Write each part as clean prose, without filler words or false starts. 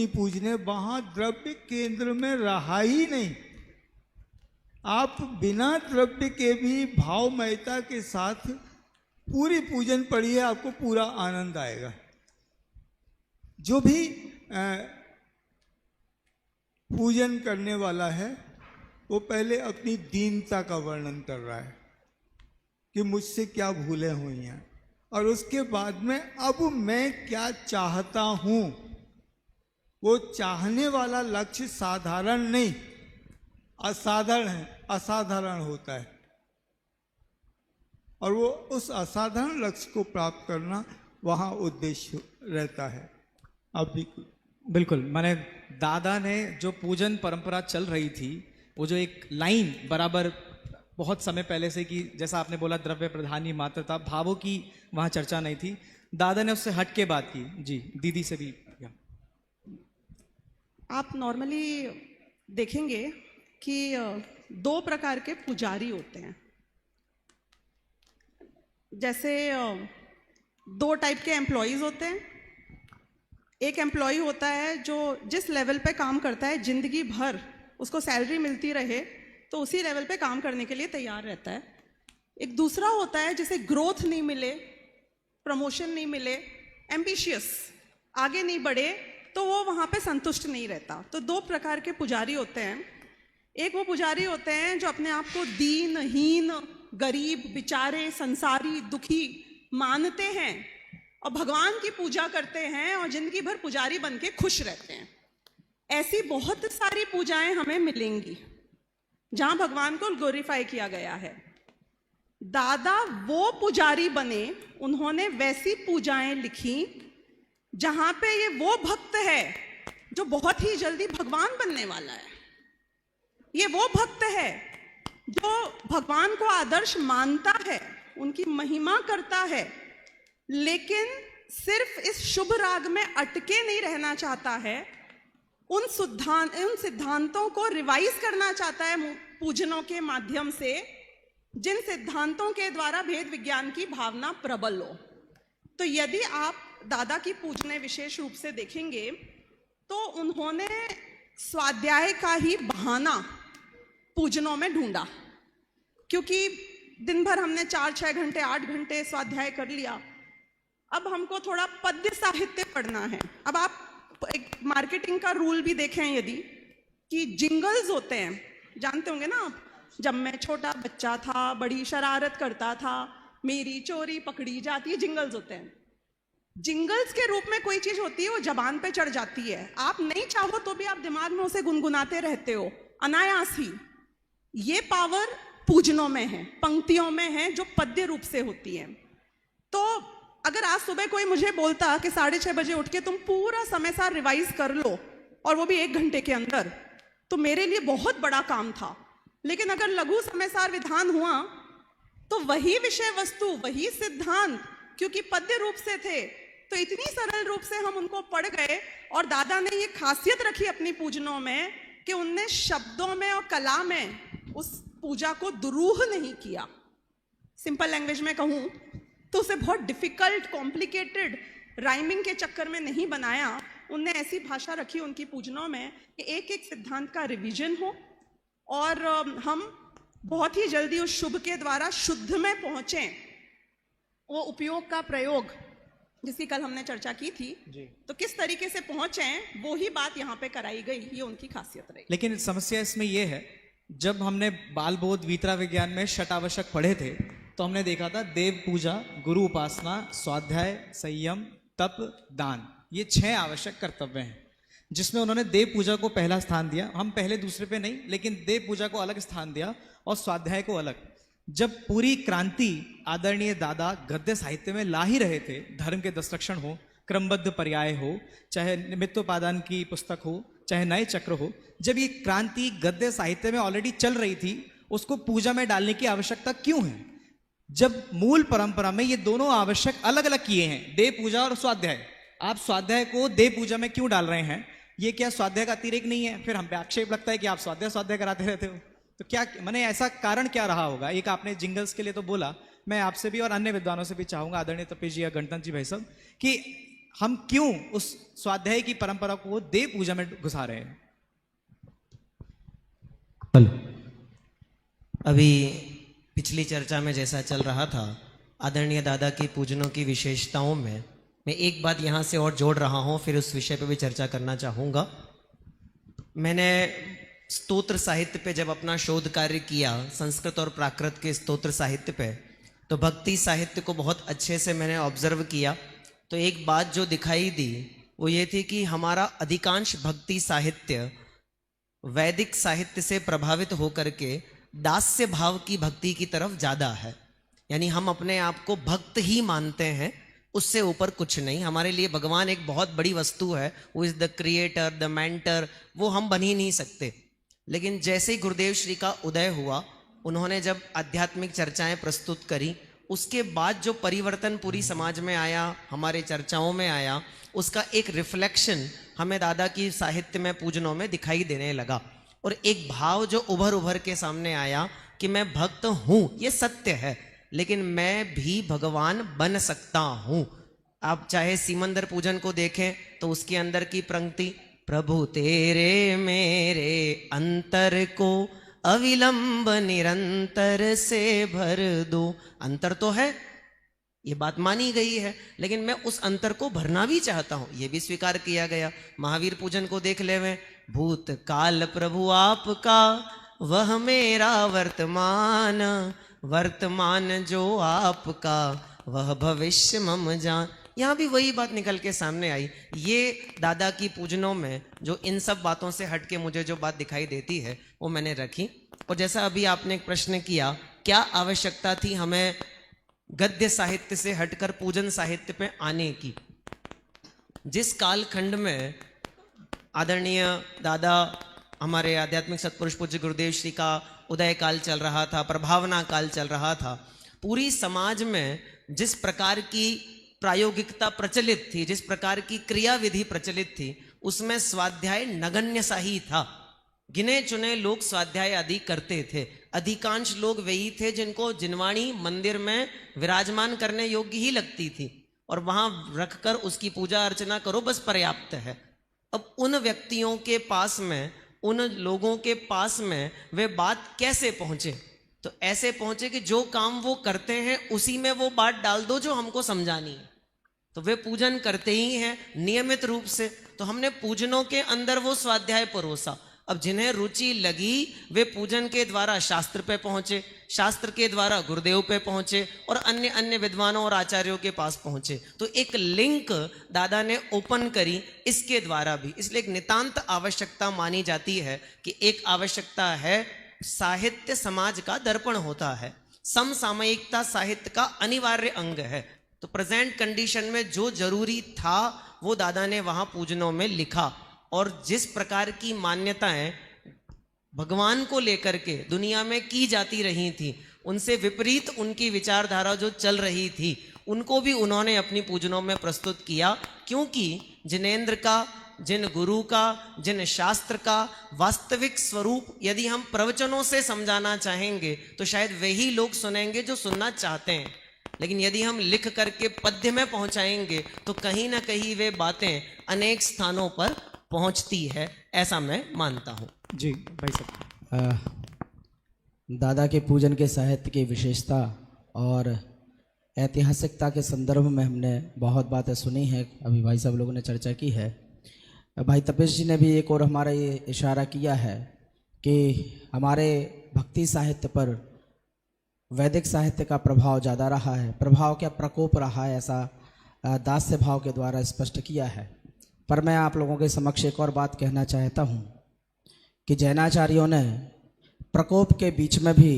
पूजने, वहां द्रव्य केंद्र में रहा ही नहीं। आप बिना द्रव्य के भी भावमयता के साथ पूरी पूजन पढ़िए, आपको पूरा आनंद आएगा। जो भी पूजन करने वाला है वो पहले अपनी दीनता का वर्णन कर रहा है कि मुझसे क्या भूलें हुई हैं, और उसके बाद में अब मैं क्या चाहता हूं। वो चाहने वाला लक्ष्य साधारण नहीं, असाधारण है, असाधारण होता है, और वो उस असाधारण लक्ष्य को प्राप्त करना वहाँ उद्देश्य रहता है। अब भी बिल्कुल, माने दादा ने जो पूजन परंपरा चल रही थी, वो जो एक लाइन बराबर बहुत समय पहले से कि जैसा आपने बोला द्रव्य प्रधानी मात्रता, भावों की वहाँ चर्चा नहीं थी, दादा ने उससे हट के बात की। जी, दीदी से भी। आप नॉर्मली देखेंगे कि दो प्रकार के पुजारी होते हैं। जैसे दो टाइप के एम्प्लॉयज़ होते हैं। एक एम्प्लॉय होता है जो जिस लेवल पे काम करता है जिंदगी भर उसको सैलरी मिलती रहे तो उसी लेवल पे काम करने के लिए तैयार रहता है। एक दूसरा होता है जिसे ग्रोथ नहीं मिले, प्रमोशन नहीं मिले, एम्बिशियस, आगे नहीं बढ़े, तो वो वहाँ पे संतुष्ट नहीं रहता। तो दो प्रकार के पुजारी होते हैं। एक वो पुजारी होते हैं जो अपने आप को दीनहीन, गरीब, बेचारे, संसारी, दुखी मानते हैं और भगवान की पूजा करते हैं और जिंदगी भर पुजारी बन के खुश रहते हैं। ऐसी बहुत सारी पूजाएं हमें मिलेंगी जहां भगवान को ग्लोरीफाई किया गया है। दादा वो पुजारी बने, उन्होंने वैसी पूजाएं लिखी जहां पे ये वो भक्त है जो बहुत ही जल्दी भगवान बनने वाला है। ये वो भक्त है जो भगवान को आदर्श मानता है, उनकी महिमा करता है, लेकिन सिर्फ इस शुभ राग में अटके नहीं रहना चाहता है। उन सिद्धांतों को रिवाइज करना चाहता है पूजनों के माध्यम से, जिन सिद्धांतों के द्वारा भेद विज्ञान की भावना प्रबल हो। तो यदि आप दादा की पूजने विशेष रूप से देखेंगे तो उन्होंने स्वाध्याय का ही बहाना पूजनों में ढूंढा, क्योंकि दिन भर हमने 4-6 घंटे 8 घंटे स्वाध्याय कर लिया। अब हमको थोड़ा पद्य साहित्य पढ़ना है। अब आप एक मार्केटिंग का रूल भी देखें यदि, कि जिंगल्स होते हैं, जानते होंगे ना आप, जब मैं छोटा बच्चा था बड़ी शरारत करता था, मेरी चोरी पकड़ी जाती है, जिंगल्स होते हैं। जिंगल्स के रूप में कोई चीज होती है वो जबान पे चढ़ जाती है, आप नहीं चाहो तो भी आप दिमाग में उसे गुनगुनाते रहते हो अनायास ही। ये पावर पूजनों में है, पंक्तियों में है, जो पद्य रूप से होती है। तो अगर आज सुबह कोई मुझे बोलता कि 6:30 बजे उठ के तुम पूरा समय सार रिवाइज कर लो, और वो भी 1 घंटे के अंदर, तो मेरे लिए बहुत बड़ा काम था। लेकिन अगर लघु समय सार विधान हुआ तो वही विषय वस्तु, वही सिद्धांत, क्योंकि पद्य रूप से थे तो इतनी सरल रूप से हम उनको पढ़ गए। और दादा ने ये खासियत रखी अपनी पूजनों में कि उनने शब्दों में और कला में उस पूजा को दुरूह नहीं किया। सिंपल लैंग्वेज में कहूं तो उसे बहुत डिफिकल्ट, कॉम्प्लिकेटेड राइमिंग के चक्कर में नहीं बनाया। उनने ऐसी भाषा रखी उनकी पूजनों में कि एक एक सिद्धांत का रिवीजन हो और हम बहुत ही जल्दी उस शुभ के द्वारा शुद्ध में पहुंचे। वो उपयोग का प्रयोग जिसकी कल हमने चर्चा की थी जी। तो किस तरीके से पहुंचे वो ही बात यहाँ पे कराई गई, ये उनकी खासियत रही। लेकिन समस्या इसमें यह है, जब हमने बाल बोध वीतरा विज्ञान में षटावशक पढ़े थे तो हमने देखा था देव पूजा, गुरु उपासना, स्वाध्याय, संयम, तप, दान, ये 6 आवश्यक कर्तव्य हैं, जिसमें उन्होंने देव पूजा को पहला स्थान दिया। हम पहले दूसरे पे नहीं, लेकिन देव पूजा को अलग स्थान दिया और स्वाध्याय को अलग। जब पूरी क्रांति आदरणीय दादा गद्य साहित्य में ला ही रहे थे, धर्म के दस्तक्षण हो, क्रमबद्ध पर्याय हो, चाहे निमित्तोपादान की पुस्तक हो, चाहे नए चक्र हो, जब ये क्रांति गद्य साहित्य में ऑलरेडी चल रही थी, उसको पूजा में डालने की आवश्यकता क्यों है? जब मूल परंपरा में ये दोनों आवश्यक अलग अलग किए हैं, देव पूजा और स्वाध्याय। आप स्वाध्याय को देव पूजा में क्यों डाल रहे हैं? ये क्या स्वाध्याय का अतिरेक नहीं है? फिर हम पे आक्षेप लगता है कि आप स्वाध्याय कराते रहते हो। तो क्या मैंने ऐसा कारण क्या रहा होगा? एक आपने जिंगल्स के लिए तो बोला, मैं आपसे भी और अन्य विद्वानों से भी चाहूंगा, आदरणीय तपेश जी या गणतंत्र जी भाई साहब, कि हम क्यों उस स्वाध्याय की परंपरा को देव पूजा में घुसा रहे हैं। अभी पिछली चर्चा में जैसा चल रहा था, आदरणीय दादा की पूजनों की विशेषताओं में मैं एक बात यहाँ से और जोड़ रहा हूँ, फिर उस विषय पे भी चर्चा करना चाहूँगा। मैंने स्तोत्र साहित्य पे जब अपना शोध कार्य किया, संस्कृत और प्राकृत के स्तोत्र साहित्य पे, तो भक्ति साहित्य को बहुत अच्छे से मैंने ऑब्जर्व किया। तो एक बात जो दिखाई दी वो ये थी कि हमारा अधिकांश भक्ति साहित्य वैदिक साहित्य से प्रभावित होकर के दास्य भाव की भक्ति की तरफ ज़्यादा है। यानी हम अपने आप को भक्त ही मानते हैं, उससे ऊपर कुछ नहीं। हमारे लिए भगवान एक बहुत बड़ी वस्तु है, वो is the creator, the mentor, वो हम बन ही नहीं सकते। लेकिन जैसे ही गुरुदेव श्री का उदय हुआ, उन्होंने जब आध्यात्मिक चर्चाएं प्रस्तुत करी, उसके बाद जो परिवर्तन पूरी समाज में आया, हमारे चर्चाओं में आया, उसका एक रिफ्लेक्शन हमें दादा की साहित्य में पूजनों में दिखाई देने लगा। और एक भाव जो उभर के सामने आया कि मैं भक्त हूँ, ये सत्य है, लेकिन मैं भी भगवान बन सकता हूँ। आप चाहे सीमंदर पूजन को देखें तो उसके अंदर की पंक्ति, प्रभु तेरे मेरे अंतर को अविलंब निरंतर से भर दो। अंतर तो है, ये बात मानी गई है, लेकिन मैं उस अंतर को भरना भी चाहता हूं, ये भी स्वीकार किया गया। महावीर पूजन को देख लेवे, भूत काल प्रभु आपका, वह मेरा वर्तमान, वर्तमान जो आपका, वह भविष्य मम जान। यहाँ भी वही बात निकल के सामने आई। ये दादा की पूजनों में जो इन सब बातों से हट के मुझे जो बात दिखाई देती है वो मैंने रखी। और जैसा अभी आपने एक प्रश्न किया, क्या आवश्यकता थी हमें गद्य साहित्य से हटकर पूजन साहित्य पे आने की। जिस कालखंड में आदरणीय दादा, हमारे आध्यात्मिक सत्पुरुष पूज्य गुरुदेव श्री का उदय काल चल रहा था, प्रभावना काल चल रहा था, पूरी समाज में जिस प्रकार की प्रायोगिकता प्रचलित थी, जिस प्रकार की क्रियाविधि प्रचलित थी, उसमें स्वाध्याय नगण्य सा ही था। गिने चुने लोग स्वाध्याय आदि करते थे। अधिकांश लोग वही थे जिनको जिनवाणी मंदिर में विराजमान करने योग्य ही लगती थी, और वहां रखकर उसकी पूजा अर्चना करो, बस पर्याप्त है। अब उन व्यक्तियों के पास में, उन लोगों के पास में वे बात कैसे पहुंचे? तो ऐसे पहुंचे कि जो काम वो करते हैं उसी में वो बात डाल दो जो हमको समझानी है। तो वे पूजन करते ही हैं नियमित रूप से, तो हमने पूजनों के अंदर वो स्वाध्याय परोसा। अब जिन्हें रुचि लगी वे पूजन के द्वारा शास्त्र पे पहुंचे, शास्त्र के द्वारा गुरुदेव पे पहुंचे, और अन्य अन्य विद्वानों और आचार्यों के पास पहुंचे। तो एक लिंक दादा ने ओपन करी इसके द्वारा भी। इसलिए एक नितांत आवश्यकता मानी जाती है कि एक आवश्यकता है, साहित्य समाज का दर्पण होता है, समसामयिकता साहित्य का अनिवार्य अंग है। तो प्रेजेंट कंडीशन में जो जरूरी था वो दादा ने वहां पूजनों में लिखा। और जिस प्रकार की मान्यताएं भगवान को लेकर के दुनिया में की जाती रही थी, उनसे विपरीत उनकी विचारधारा जो चल रही थी, उनको भी उन्होंने अपनी पूजनों में प्रस्तुत किया। क्योंकि जिनेंद्र का, जिन गुरु का, जिन शास्त्र का वास्तविक स्वरूप यदि हम प्रवचनों से समझाना चाहेंगे तो शायद वही लोग सुनेंगे जो सुनना चाहते हैं, लेकिन यदि हम लिख करके पद्य में पहुंचाएंगे तो कहीं ना कहीं वे बातें अनेक स्थानों पर पहुंचती है, ऐसा मैं मानता हूं। जी भाई साहब, दादा के पूजन के साहित्य की विशेषता और ऐतिहासिकता के संदर्भ में हमने बहुत बातें सुनी हैं, अभी भाई साहब लोगों ने चर्चा की है। भाई तपेश जी ने भी एक और हमारा ये इशारा किया है कि हमारे भक्ति साहित्य पर वैदिक साहित्य का प्रभाव ज़्यादा रहा है, प्रभाव क्या प्रकोप रहा है, ऐसा दास्य भाव के द्वारा स्पष्ट किया है। पर मैं आप लोगों के समक्ष एक और बात कहना चाहता हूँ कि जैनाचार्यों ने प्रकोप के बीच में भी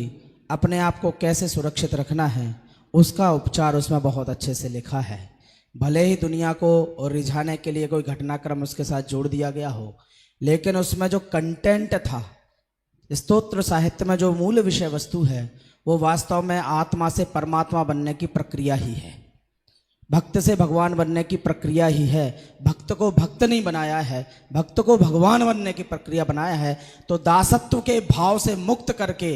अपने आप को कैसे सुरक्षित रखना है उसका उपचार उसमें बहुत अच्छे से लिखा है। भले ही दुनिया को रिझाने के लिए कोई घटनाक्रम उसके साथ जोड़ दिया गया हो, लेकिन उसमें जो कंटेंट था, स्तोत्र साहित्य में जो मूल विषय वस्तु है, वो वास्तव में आत्मा से परमात्मा बनने की प्रक्रिया ही है, भक्त से भगवान बनने की प्रक्रिया ही है। भक्त को भक्त नहीं बनाया है, भक्त को भगवान बनने की प्रक्रिया बनाया है। तो दासत्व के भाव से मुक्त करके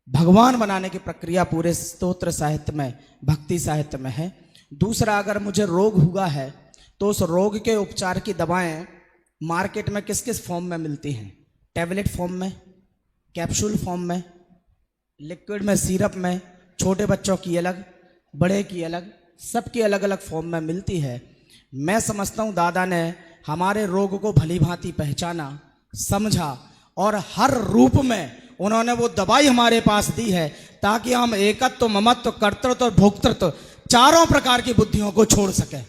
भगवान बनाने की प्रक्रिया पूरे स्तोत्र साहित्य में, भक्ति साहित्य में है। दूसरा, अगर मुझे रोग हुआ है तो उस रोग के उपचार की दवाएं मार्केट में किस किस फॉर्म में मिलती हैं? टैबलेट फॉर्म में, कैप्सूल फॉर्म में, लिक्विड में, सिरप में, छोटे बच्चों की अलग, बड़े की अलग, सबकी अलग अलग फॉर्म में मिलती है। मैं समझता हूँ दादा ने हमारे रोग को भली भांति पहचाना, समझा और हर रूप में उन्होंने वो दवाई हमारे पास दी है ताकि हम एकत्व, ममत्व, कर्तृत्व और भोक्तृत्व चारों प्रकार की बुद्धियों को छोड़ सकें।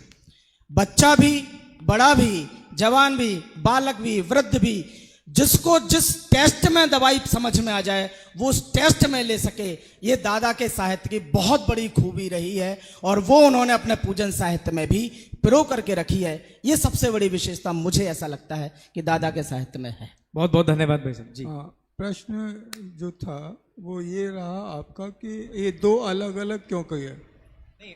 बच्चा भी, बड़ा भी, जवान भी, बालक भी, वृद्ध भी, जिसको जिस टेस्ट में दवाई समझ में आ जाए वो उस टेस्ट में ले सके। ये दादा के साहित्य की बहुत बड़ी खूबी रही है और वो उन्होंने अपने पूजन साहित्य में भी पिरो करके रखी है। ये सबसे बड़ी विशेषता मुझे ऐसा लगता है कि दादा के साहित्य में है। बहुत बहुत धन्यवाद भाई साहब जी। प्रश्न जो था वो ये रहा आपका कि ये दो अलग अलग क्यों कहे?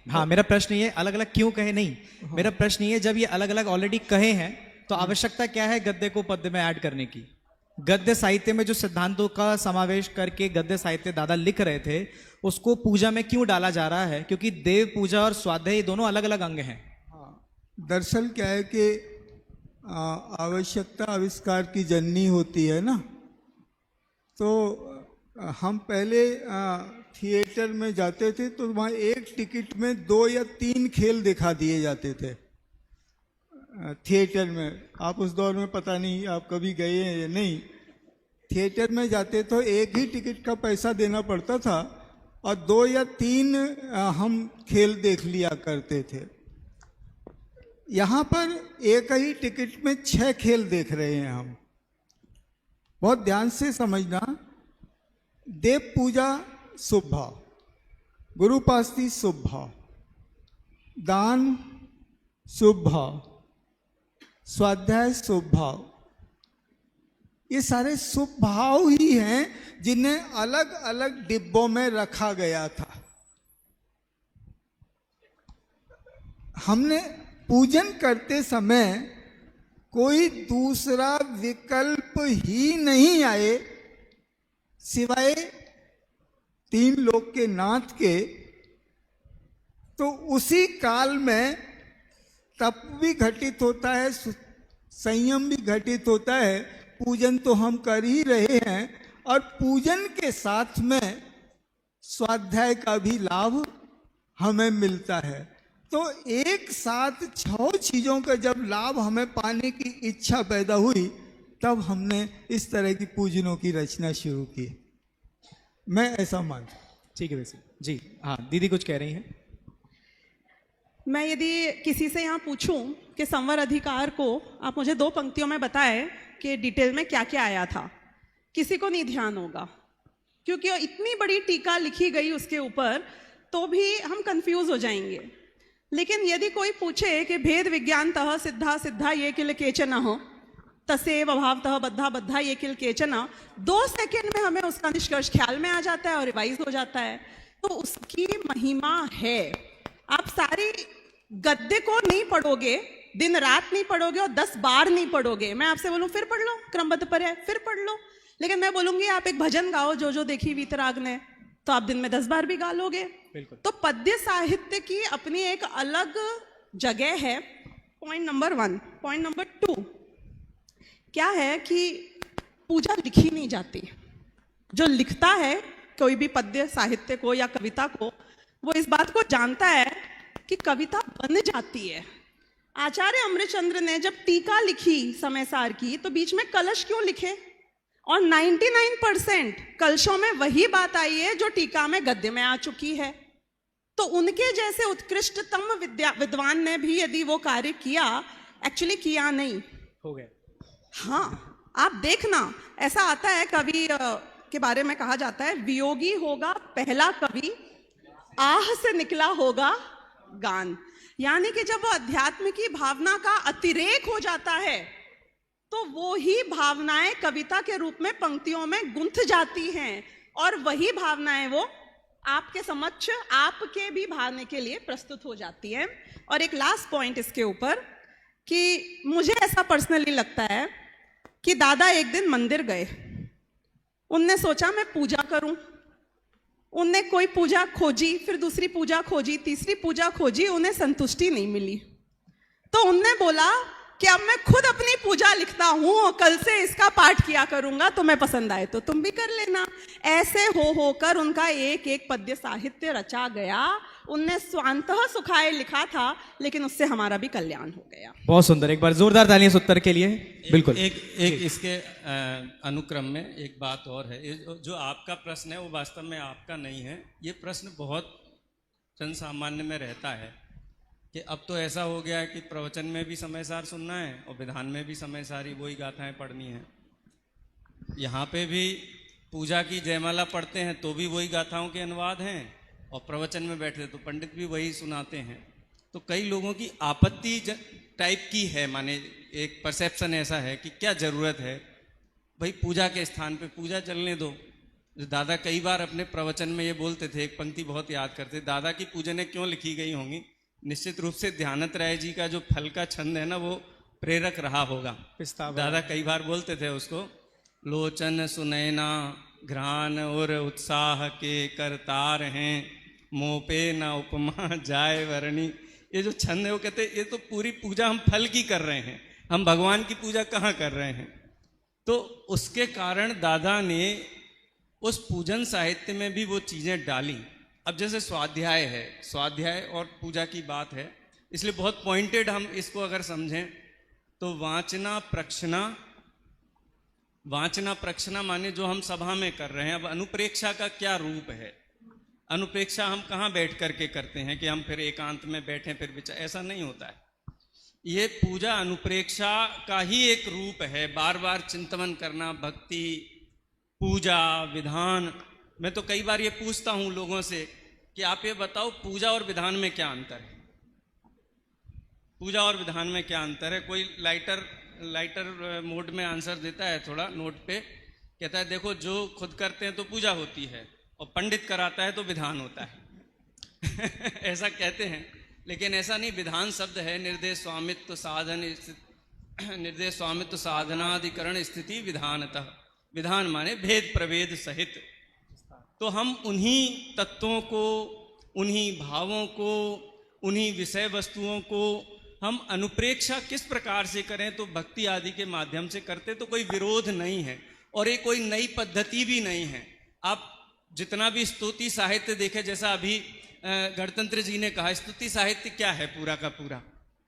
हाँ, मेरा प्रश्न ये अलग अलग क्यों कहे नहीं, मेरा प्रश्न ये जब ये अलग अलग ऑलरेडी कहे हैं तो आवश्यकता क्या है गद्य को पद्य में ऐड करने की? गद्य साहित्य में जो सिद्धांतों का समावेश करके गद्य साहित्य दादा लिख रहे थे उसको पूजा में क्यों डाला जा रहा है? क्योंकि देव पूजा और स्वाध्याय ये दोनों अलग अलग अंग हैं। हाँ, दरअसल क्या है कि आवश्यकता आविष्कार की जननी होती है ना। तो हम पहले थिएटर में जाते थे तो वहाँ एक टिकट में 2 या 3 खेल दिखा दिए जाते थे थिएटर में। आप उस दौर में पता नहीं आप कभी गए हैं या नहीं। थिएटर में जाते तो एक ही टिकट का पैसा देना पड़ता था और 2 या 3 हम खेल देख लिया करते थे। यहाँ पर एक ही टिकट में 6 खेल देख रहे हैं हम। बहुत ध्यान से समझना, देव पूजा शुभ भाव, गुरुपास्ती शुभ भाव, दान शुभ भाव, स्वाध्याय शुभ भाव, ये सारे शुभ भाव ही हैं जिन्हें अलग अलग डिब्बों में रखा गया था। हमने पूजन करते समय कोई दूसरा विकल्प ही नहीं आए सिवाय 3 लोक के नाथ के। तो उसी काल में तप भी घटित होता है, संयम भी घटित होता है। पूजन तो हम कर ही रहे हैं और पूजन के साथ में स्वाध्याय का भी लाभ हमें मिलता है। तो एक साथ 6 चीजों का जब लाभ हमें पाने की इच्छा पैदा हुई तब हमने इस तरह की पूजनों की रचना शुरू की। मैं ऐसा मानता हूं। ठीक है वैसे जी। हाँ, दीदी कुछ कह रही हैं। मैं यदि किसी से यहाँ पूछूं कि संवर अधिकार को आप मुझे 2 पंक्तियों में बताएं कि डिटेल में क्या क्या आया था, किसी को नहीं ध्यान होगा क्योंकि इतनी बड़ी टीका लिखी गई उसके ऊपर तो भी हम कंफ्यूज हो जाएंगे। लेकिन यदि कोई पूछे कि भेद विज्ञानतः सिद्धा सिद्धा ये किल केचन हो तसेव अभावतः बद्धा बद्धा ये किल केचन, 2 सेकंड में हमें उसका निष्कर्ष ख्याल में आ जाता है और रिवाइज हो जाता है। तो उसकी महिमा है। आप सारी गद्य को नहीं पढ़ोगे, दिन रात नहीं पढ़ोगे और 10 बार नहीं पढ़ोगे। मैं आपसे बोलूं फिर पढ़ लो, क्रमबद्ध पर है, फिर पढ़ लो। लेकिन मैं बोलूंगी आप एक भजन गाओ जो जो देखी वीतराग ने, तो आप दिन में 10 बार भी गा लोगे। तो पद्य साहित्य की अपनी एक अलग जगह है। Point number 1। पॉइंट नंबर 2 क्या है कि पूजा लिखी नहीं जाती। जो लिखता है कोई भी पद्य साहित्य को या कविता को, वो इस बात को जानता है कि कविता बन जाती है। आचार्य अमृतचंद्र ने जब टीका लिखी समयसार की तो बीच में कलश क्यों लिखे? और 99% कलशों में वही बात आई है जो टीका में गद्य में आ चुकी है। तो उनके जैसे उत्कृष्टतम विद्वान ने भी यदि वो कार्य किया, एक्चुअली किया नहीं हो गया। हाँ, आप देखना ऐसा आता है कवि के बारे में कहा जाता है, वियोगी होगा पहला कवि, आह से निकला होगा गान। यानी कि जब वो अध्यात्म की भावना का अतिरेक हो जाता है तो वो ही भावनाएं कविता के रूप में पंक्तियों में गुंथ जाती हैं और वही भावनाएं वो आपके समक्ष आपके भी भावने के लिए प्रस्तुत हो जाती हैं। और एक लास्ट पॉइंट इसके ऊपर कि मुझे ऐसा पर्सनली लगता है कि दादा एक दिन मंदिर गए, उनने सोचा मैं पूजा करूं, उनने कोई पूजा खोजी, फिर दूसरी पूजा खोजी, तीसरी पूजा खोजी, उन्हें संतुष्टि नहीं मिली। तो उनने बोला कि अब मैं खुद अपनी पूजा लिखता हूं और कल से इसका पाठ किया करूंगा, तुम्हें पसंद आए तो तुम भी कर लेना। ऐसे हो होकर उनका एक एक पद्य साहित्य रचा गया। उनने स्वांतः सुखाय लिखा था, लेकिन उससे हमारा भी कल्याण हो गया। बहुत सुंदर, एक बार जोरदार तालियां इस उत्तर के लिए। बिल्कुल। एक इसके अनुक्रम में एक बात और है। ये जो आपका प्रश्न है वो वास्तव में आपका नहीं है। ये प्रश्न बहुत जन सामान्य में रहता है कि अब तो ऐसा हो गया है कि प्रवचन में भी समय सार सुनना है और विधान में भी समय सारी वही गाथाएं पढ़नी है। यहाँ पे भी पूजा की जयमाला पढ़ते हैं तो भी वही गाथाओं के अनुवाद हैं, और प्रवचन में बैठते तो पंडित भी वही सुनाते हैं। तो कई लोगों की आपत्ति टाइप की है, माने एक परसेप्शन ऐसा है कि क्या ज़रूरत है भाई, पूजा के स्थान पे पूजा चलने दो। दादा कई बार अपने प्रवचन में ये बोलते थे, एक पंक्ति बहुत याद करते, दादा की पूजनें क्यों लिखी गई होंगी, निश्चित रूप से ध्यानत राय जी का जो फल का छंद है ना वो प्रेरक रहा होगा। दादा कई बार बोलते थे उसको, लोचन सुनैना घ्राण और उत्साह के करतार हैं, मोपे न उपमा जाय वरणी। ये जो छंद है वो कहते ये तो पूरी पूजा हम फल की कर रहे हैं, हम भगवान की पूजा कहाँ कर रहे हैं। तो उसके कारण दादा ने उस पूजन साहित्य में भी वो चीज़ें डाली। अब जैसे स्वाध्याय है, स्वाध्याय और पूजा की बात है, इसलिए बहुत पॉइंटेड हम इसको अगर समझें तो वाचना प्रक्षना माने जो हम सभा में कर रहे हैं। अब अनुप्रेक्षा का क्या रूप है? अनुप्रेक्षा हम कहाँ बैठ करके करते हैं कि हम फिर एकांत में बैठें फिर विचार, ऐसा नहीं होता है। ये पूजा अनुप्रेक्षा का ही एक रूप है, बार बार चिंतन करना, भक्ति, पूजा, विधान। मैं तो कई बार ये पूछता हूँ लोगों से कि आप ये बताओ पूजा और विधान में क्या अंतर है, पूजा और विधान में क्या अंतर है। कोई लाइटर मोड में आंसर देता है, थोड़ा नोट पे कहता है देखो जो खुद करते हैं तो पूजा होती है और पंडित कराता है तो विधान होता है ऐसा कहते हैं, लेकिन ऐसा नहीं। विधान शब्द है निर्देश स्वामित्व साधन, निर्देश स्वामित्व साधनाधिकरण स्थिति विधानतः। विधान माने भेद प्रभेद सहित। तो हम उन्हीं तत्वों को, उन्हीं भावों को, उन्हीं विषय वस्तुओं को हम अनुप्रेक्षा किस प्रकार से करें, तो भक्ति आदि के माध्यम से करते तो कोई विरोध नहीं है और ये कोई नई पद्धति भी नहीं है। आप जितना भी स्तुति साहित्य देखें, जैसा अभी गणतंत्र जी ने कहा, स्तुति साहित्य क्या है? पूरा का पूरा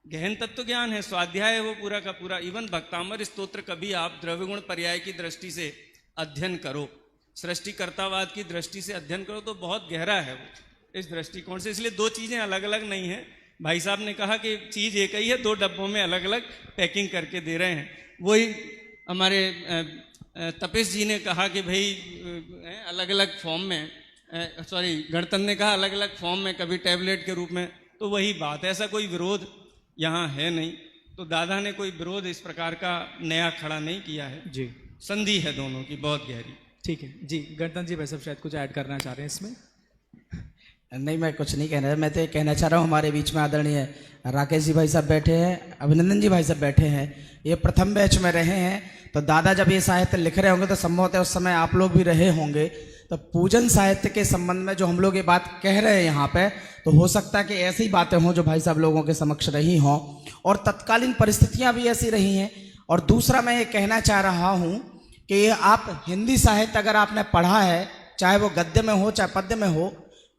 गहन तत्व ज्ञान है, स्वाध्याय है वो पूरा का पूरा। इवन भक्तामर स्तोत्र कभी आप द्रव्य गुण पर्याय की दृष्टि से अध्ययन करो, सृष्टिकर्तावाद की दृष्टि से अध्ययन करो तो बहुत गहरा है वो इस दृष्टिकोण से। इसलिए दो चीज़ें अलग अलग नहीं है। भाई साहब ने कहा कि चीज़ एक ही है, दो डब्बों में अलग अलग पैकिंग करके दे रहे हैं। वही हमारे तपेश जी ने कहा कि भाई अलग अलग फॉर्म में, गणतंत्र ने कहा अलग अलग फॉर्म में, कभी टैबलेट के रूप में, तो वही बात है। ऐसा कोई विरोध यहाँ है नहीं। तो दादा ने कोई विरोध इस प्रकार का नया खड़ा नहीं किया है जी, संधि है दोनों की बहुत गहरी। ठीक है जी। गणतंत्र जी भाई साहब शायद कुछ ऐड करना चाह रहे हैं इसमें। नहीं, मैं कुछ नहीं कहना, मैं तो ये कहना चाह रहा हूँ, हमारे बीच में आदरणीय राकेश जी भाई साहब बैठे हैं, अभिनंदन जी भाई साहब बैठे हैं, ये प्रथम बैच में रहे हैं। तो दादा जब ये साहित्य लिख रहे होंगे तो संभवतः उस समय आप लोग भी रहे होंगे। तो पूजन साहित्य के संबंध में जो हम लोग ये बात कह रहे हैं यहाँ पे, तो हो सकता है कि ऐसी बातें हों जो भाई साहब लोगों के समक्ष रही हों और तत्कालीन परिस्थितियाँ भी ऐसी रही हैं। और दूसरा मैं ये कहना चाह रहा हूँ कि आप हिंदी साहित्य अगर आपने पढ़ा है, चाहे वो गद्य में हो चाहे पद्य में हो,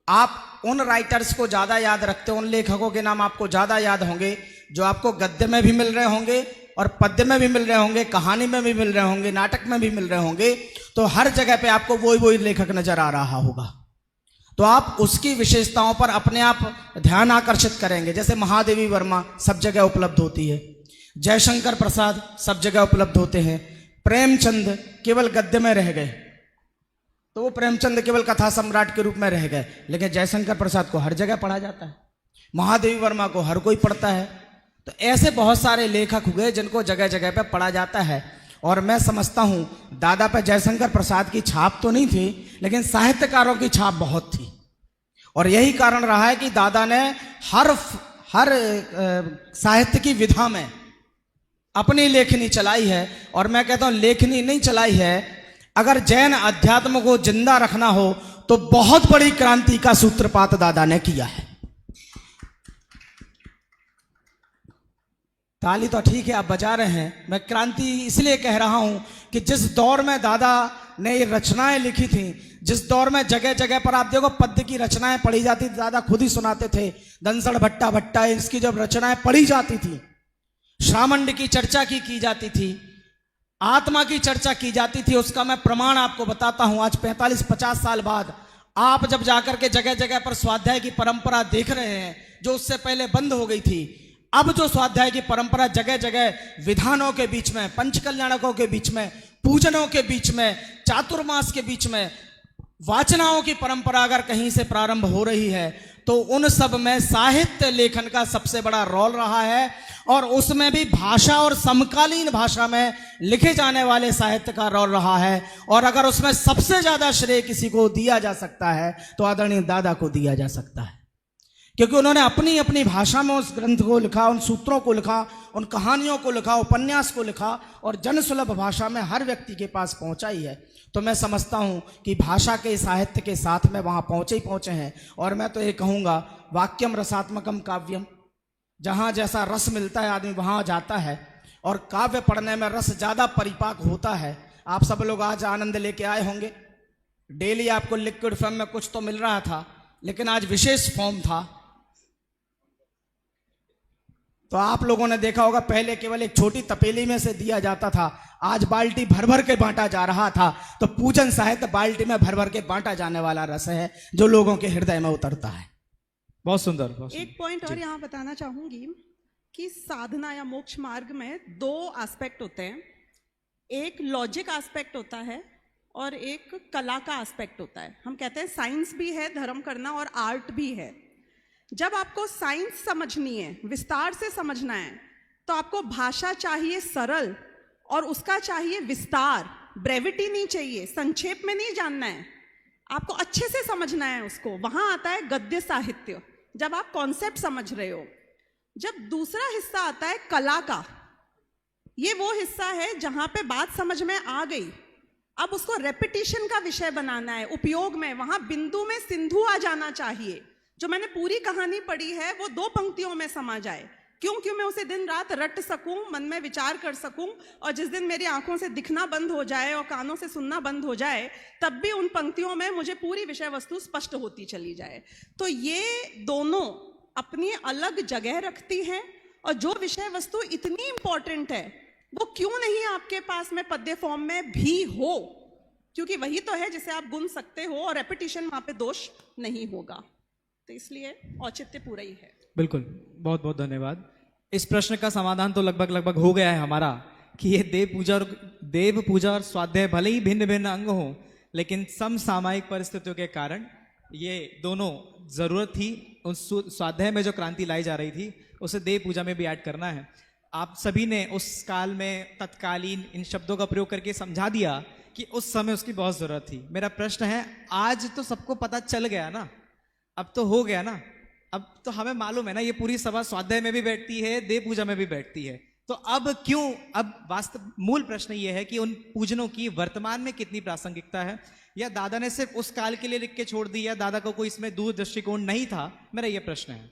आप उन राइटर्स को ज़्यादा याद रखते हो, उन लेखकों के नाम आपको ज़्यादा याद होंगे जो आपको गद्य में भी मिल रहे होंगे और पद्य में भी मिल रहे होंगे, कहानी में भी मिल रहे होंगे, नाटक में भी मिल रहे होंगे। तो हर जगह पे आपको वही लेखक नजर आ रहा होगा। तो आप उसकी विशेषताओं पर अपने आप ध्यान आकर्षित करेंगे। जैसे महादेवी वर्मा सब जगह उपलब्ध होती है, जयशंकर प्रसाद सब जगह उपलब्ध होते हैं, प्रेमचंद केवल गद्य में रह गए तो वो प्रेमचंद केवल कथा सम्राट के रूप में रह गए, लेकिन जयशंकर प्रसाद को हर जगह पढ़ा जाता है, महादेवी वर्मा को हर कोई पढ़ता है। तो ऐसे बहुत सारे लेखक हुए जिनको जगह जगह पे पढ़ा जाता है। और मैं समझता हूँ दादा पे जयशंकर प्रसाद की छाप तो नहीं थी, लेकिन साहित्यकारों की छाप बहुत थी। और यही कारण रहा है कि दादा ने हर साहित्य की विधा में अपनी लेखनी चलाई है। और मैं कहता हूँ लेखनी नहीं चलाई है, अगर जैन अध्यात्म को जिंदा रखना हो तो बहुत बड़ी क्रांति का सूत्रपात दादा ने किया है। ताली तो ठीक है आप बजा रहे हैं, मैं क्रांति इसलिए कह रहा हूं कि जिस दौर में दादा ने ये रचनाएं लिखी थी, जिस दौर में जगह जगह पर आप देखो पद्य की रचनाएं पढ़ी जाती थी, दादा खुद ही सुनाते थे, दंसड़ भट्टा भट्टा इसकी जब रचनाएं पढ़ी जाती थी, श्रामंड की चर्चा की जाती थी, आत्मा की चर्चा की जाती थी, उसका मैं प्रमाण आपको बताता हूं। आज 45-50 साल बाद आप जब जाकर के जगह जगह पर स्वाध्याय की परंपरा देख रहे हैं, जो उससे पहले बंद हो गई थी, अब जो स्वाध्याय की परंपरा जगह जगह विधानों के बीच में, पंचकल्याणकों के बीच में, पूजनों के बीच में, चातुर्मास के बीच में वाचनाओं की परंपरा अगर कहीं से प्रारंभ हो रही है तो उन सब में साहित्य लेखन का सबसे बड़ा रोल रहा है, और उसमें भी भाषा और समकालीन भाषा में लिखे जाने वाले साहित्य का रोल रहा है। और अगर उसमें सबसे ज्यादा श्रेय किसी को दिया जा सकता है तो आदरणीय दादा को दिया जा सकता है, क्योंकि उन्होंने अपनी अपनी भाषा में उस ग्रंथ को लिखा, उन सूत्रों को लिखा, उन कहानियों को लिखा, उपन्यास को लिखा और जनसुलभ भाषा में हर व्यक्ति के पास पहुंचाई है। तो मैं समझता हूं कि भाषा के साहित्य के साथ में वहां पहुंचे ही पहुंचे हैं। और मैं तो ये कहूंगा, वाक्यम रसात्मकम काव्यम, जहां जैसा रस मिलता है आदमी वहां जाता है, और काव्य पढ़ने में रस ज्यादा परिपाक होता है। आप सब लोग आज आनंद लेके आए होंगे, डेली आपको लिक्विड फॉर्म में कुछ तो मिल रहा था, लेकिन आज विशेष फॉर्म था। तो आप लोगों ने देखा होगा, पहले केवल एक छोटी तपेली में से दिया जाता था, आज बाल्टी भर भर के बांटा जा रहा था। तो पूजन साहित्य बाल्टी में भर भर के बांटा जाने वाला रस है जो लोगों के हृदय में उतरता है। बहुत सुंदर, बहुत सुंदर। एक पॉइंट और यहाँ बताना चाहूंगी कि साधना या मोक्ष मार्ग में 2 एस्पेक्ट होते हैं, एक लॉजिक एस्पेक्ट होता है और एक कला का एस्पेक्ट होता है। हम कहते हैं साइंस भी है धर्म करना और आर्ट भी है। जब आपको साइंस समझनी है, विस्तार से समझना है, तो आपको भाषा चाहिए सरल और उसका चाहिए विस्तार, ब्रेविटी नहीं चाहिए, संक्षेप में नहीं जानना है, आपको अच्छे से समझना है उसको। वहां आता है गद्य साहित्य, जब आप कॉन्सेप्ट समझ रहे हो। जब दूसरा हिस्सा आता है कला का, ये वो हिस्सा है जहां पे बात समझ में आ गई, अब उसको रेपिटिशन का विषय बनाना है, उपयोग में वहां बिंदु में सिंधु आ जाना चाहिए। जो मैंने पूरी कहानी पढ़ी है वो 2 पंक्तियों में समा जाए, क्यों मैं उसे दिन रात रट सकूं, मन में विचार कर सकूं, और जिस दिन मेरी आंखों से दिखना बंद हो जाए और कानों से सुनना बंद हो जाए, तब भी उन पंक्तियों में मुझे पूरी विषय वस्तु स्पष्ट होती चली जाए। तो ये दोनों अपनी अलग जगह रखती हैं, और जो विषय वस्तु इतनी इंपॉर्टेंट है वो क्यों नहीं आपके पास में पद्य फॉर्म में भी हो, क्योंकि वही तो है जिसे आप गुन सकते हो, और रेपिटिशन वहां पे दोष नहीं होगा। तो इसलिए औचित्य पूरा ही है। बिल्कुल, बहुत बहुत धन्यवाद। इस प्रश्न का समाधान तो लगभग हो गया है हमारा, कि ये देव पूजा और स्वाध्याय भले ही भिन्न भिन्न अंग हो, लेकिन समसामयिक परिस्थितियों के कारण ये दोनों जरूरत थी। उस स्वाध्याय में जो क्रांति लाई जा रही थी उसे देव पूजा में भी ऐड करना है। आप सभी ने उस काल में तत्कालीन इन शब्दों का प्रयोग करके समझा दिया कि उस समय उसकी बहुत जरूरत थी। मेरा प्रश्न है, आज तो सबको पता चल गया ना, अब तो हो गया ना, अब तो हमें मालूम है ना, ये पूरी सभा स्वाध्याय में भी बैठती है, देव पूजा में भी बैठती है, तो अब क्यों, अब वास्तव मूल प्रश्न ये है कि उन पूजनों की वर्तमान में कितनी प्रासंगिकता है, या दादा ने सिर्फ उस काल के लिए लिख के छोड़ दी, या दादा को कोई इसमें दूर दृष्टिकोण नहीं था। मेरा ये प्रश्न है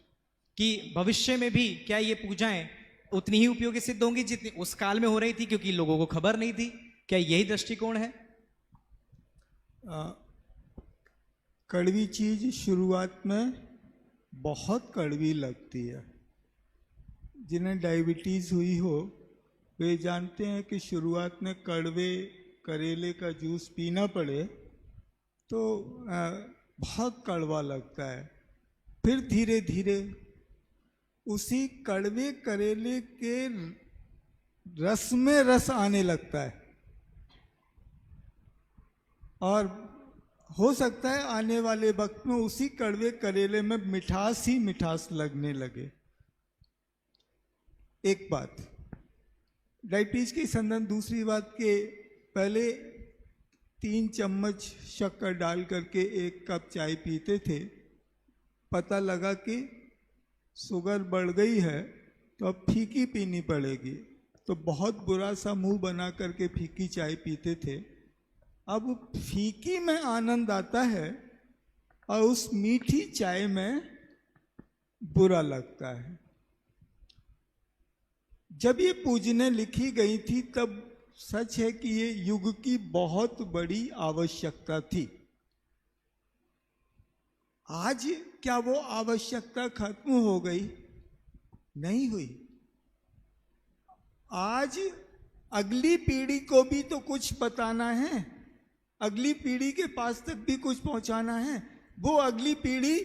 कि भविष्य में भी क्या ये पूजाएं उतनी ही उपयोगी सिद्ध होंगी जितनी उस काल में हो रही थी, क्योंकि लोगों को खबर नहीं थी? क्या यही दृष्टिकोण है? कड़वी चीज शुरुआत में बहुत कड़वी लगती है। जिन्हें डायबिटीज हुई हो वे जानते हैं कि शुरुआत में कड़वे करेले का जूस पीना पड़े तो बहुत कड़वा लगता है, फिर धीरे धीरे उसी कड़वे करेले के रस में रस आने लगता है, और हो सकता है आने वाले वक्त में उसी कड़वे करेले में मिठास ही मिठास लगने लगे। एक बात डायबिटीज के संदर्भ। दूसरी बात के पहले 3 चम्मच शक्कर डाल करके 1 कप चाय पीते थे, पता लगा कि शुगर बढ़ गई है तो अब फीकी पीनी पड़ेगी, तो बहुत बुरा सा मुंह बना करके फीकी चाय पीते थे। अब फीकी में आनंद आता है और उस मीठी चाय में बुरा लगता है। जब ये पूजने लिखी गई थी तब सच है कि ये युग की बहुत बड़ी आवश्यकता थी। आज क्या वो आवश्यकता खत्म हो गई? नहीं हुई। आज अगली पीढ़ी को भी तो कुछ बताना है, अगली पीढ़ी के पास तक भी कुछ पहुंचाना है। वो अगली पीढ़ी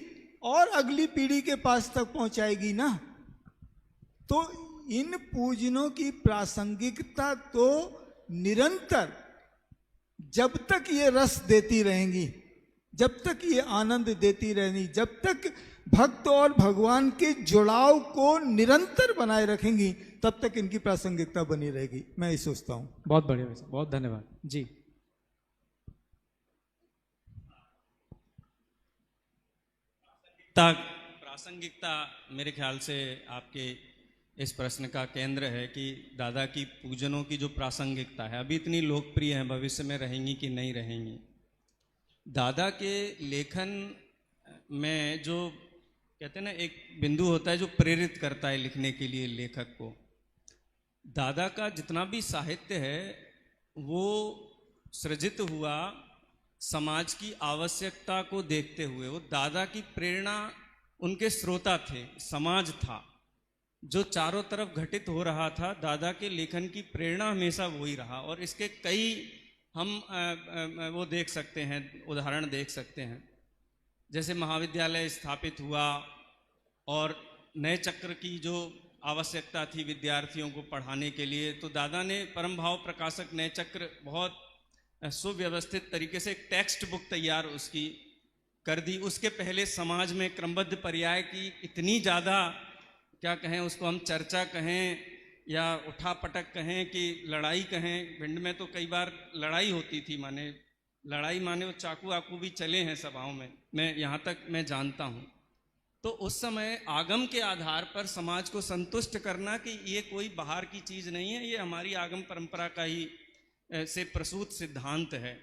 और अगली पीढ़ी के पास तक पहुंचाएगी ना। तो इन पूजनों की प्रासंगिकता तो निरंतर, जब तक ये रस देती रहेंगी, जब तक ये आनंद देती रहेंगी, जब तक भक्त और भगवान के जुड़ाव को निरंतर बनाए रखेंगी, तब तक इनकी प्रासंगिकता बनी रहेगी। मैं ये सोचता हूं। बहुत बढ़िया भाई साहब, बहुत धन्यवाद जी। प्रासंगिकता मेरे ख्याल से आपके इस प्रश्न का केंद्र है कि दादा की पूजनों की जो प्रासंगिकता है अभी इतनी लोकप्रिय है, भविष्य में रहेंगी कि नहीं रहेंगी। दादा के लेखन में जो कहते हैं ना, एक बिंदु होता है जो प्रेरित करता है लिखने के लिए लेखक को। दादा का जितना भी साहित्य है वो सृजित हुआ समाज की आवश्यकता को देखते हुए। वो दादा की प्रेरणा, उनके श्रोता थे, समाज था जो चारों तरफ घटित हो रहा था। दादा के लेखन की प्रेरणा हमेशा वही रहा। और इसके कई हम वो देख सकते हैं, उदाहरण देख सकते हैं। जैसे महाविद्यालय स्थापित हुआ और नए चक्र की जो आवश्यकता थी विद्यार्थियों को पढ़ाने के लिए, तो दादा ने परम भाव प्रकाशक नए चक्र बहुत सुव्यवस्थित तरीके से एक टेक्स्ट बुक तैयार उसकी कर दी। उसके पहले समाज में क्रमबद्ध पर्याय की इतनी ज़्यादा, क्या कहें उसको, हम चर्चा कहें या उठापटक कहें कि लड़ाई कहें। भिंड में तो कई बार लड़ाई होती थी, लड़ाई माने वो चाकू आकू भी चले हैं सभाओं में, मैं यहाँ तक मैं जानता हूँ। तो उस समय आगम के आधार पर समाज को संतुष्ट करना कि ये कोई बाहर की चीज़ नहीं है, ये हमारी आगम परंपरा का ही से प्रसूत सिद्धांत है।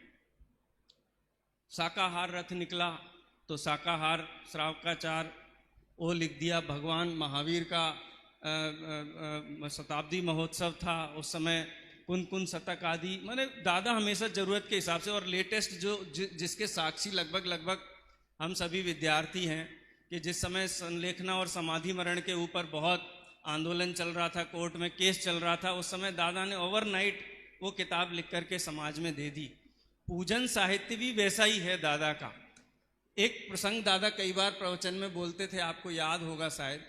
शाकाहार रथ निकला तो शाकाहार श्रावकाचार वो लिख दिया। भगवान महावीर का शताब्दी महोत्सव था उस समय, कुन शतक आदि। माने दादा हमेशा ज़रूरत के हिसाब से, और लेटेस्ट जो जिसके साक्षी लगभग हम सभी विद्यार्थी हैं कि जिस समय संलेखना और समाधि मरण के ऊपर बहुत आंदोलन चल रहा था, कोर्ट में केस चल रहा था, उस समय दादा ने ओवरनाइट वो किताब लिख करके समाज में दे दी। पूजन साहित्य भी वैसा ही है दादा का। एक प्रसंग दादा कई बार प्रवचन में बोलते थे, आपको याद होगा शायद,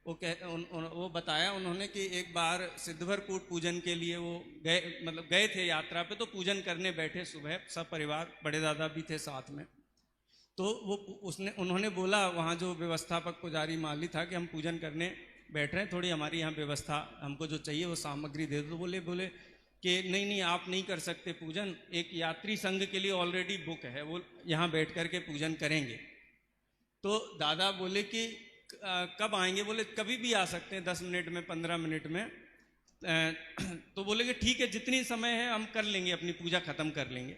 वो बताया उन्होंने कि एक बार सिद्धवर कूट पूजन के लिए वो गए थे यात्रा पे, तो पूजन करने बैठे सुबह सब परिवार, बड़े दादा भी थे साथ में। तो उन्होंने बोला, वहाँ जो व्यवस्थापक पुजारी माली था, कि हम पूजन करने बैठ रहे हैं, थोड़ी हमारी यहाँ व्यवस्था, हमको जो चाहिए वो सामग्री दे दो। बोले कि नहीं आप नहीं कर सकते पूजन, एक यात्री संघ के लिए ऑलरेडी बुक है, वो यहाँ बैठ कर के पूजन करेंगे। तो दादा बोले कि कब आएंगे? बोले कभी भी आ सकते हैं, 10 मिनट में, 15 मिनट में। तो बोले कि ठीक है, जितनी समय है हम कर लेंगे, अपनी पूजा खत्म कर लेंगे।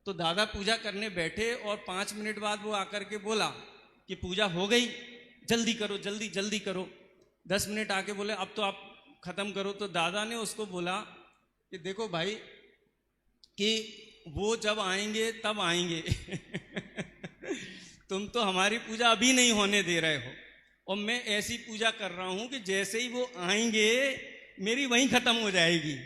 तो दादा पूजा करने बैठे और 5 मिनट बाद वो आकर के बोला कि पूजा हो गई, जल्दी करो, जल्दी करो। 10 मिनट आके बोले अब तो आप खत्म करो। तो दादा ने उसको बोला कि देखो भाई, कि वो जब आएंगे तब आएंगे तुम तो हमारी पूजा अभी नहीं होने दे रहे हो, और मैं ऐसी पूजा कर रहा हूं कि जैसे ही वो आएंगे मेरी वहीं खत्म हो जाएगी।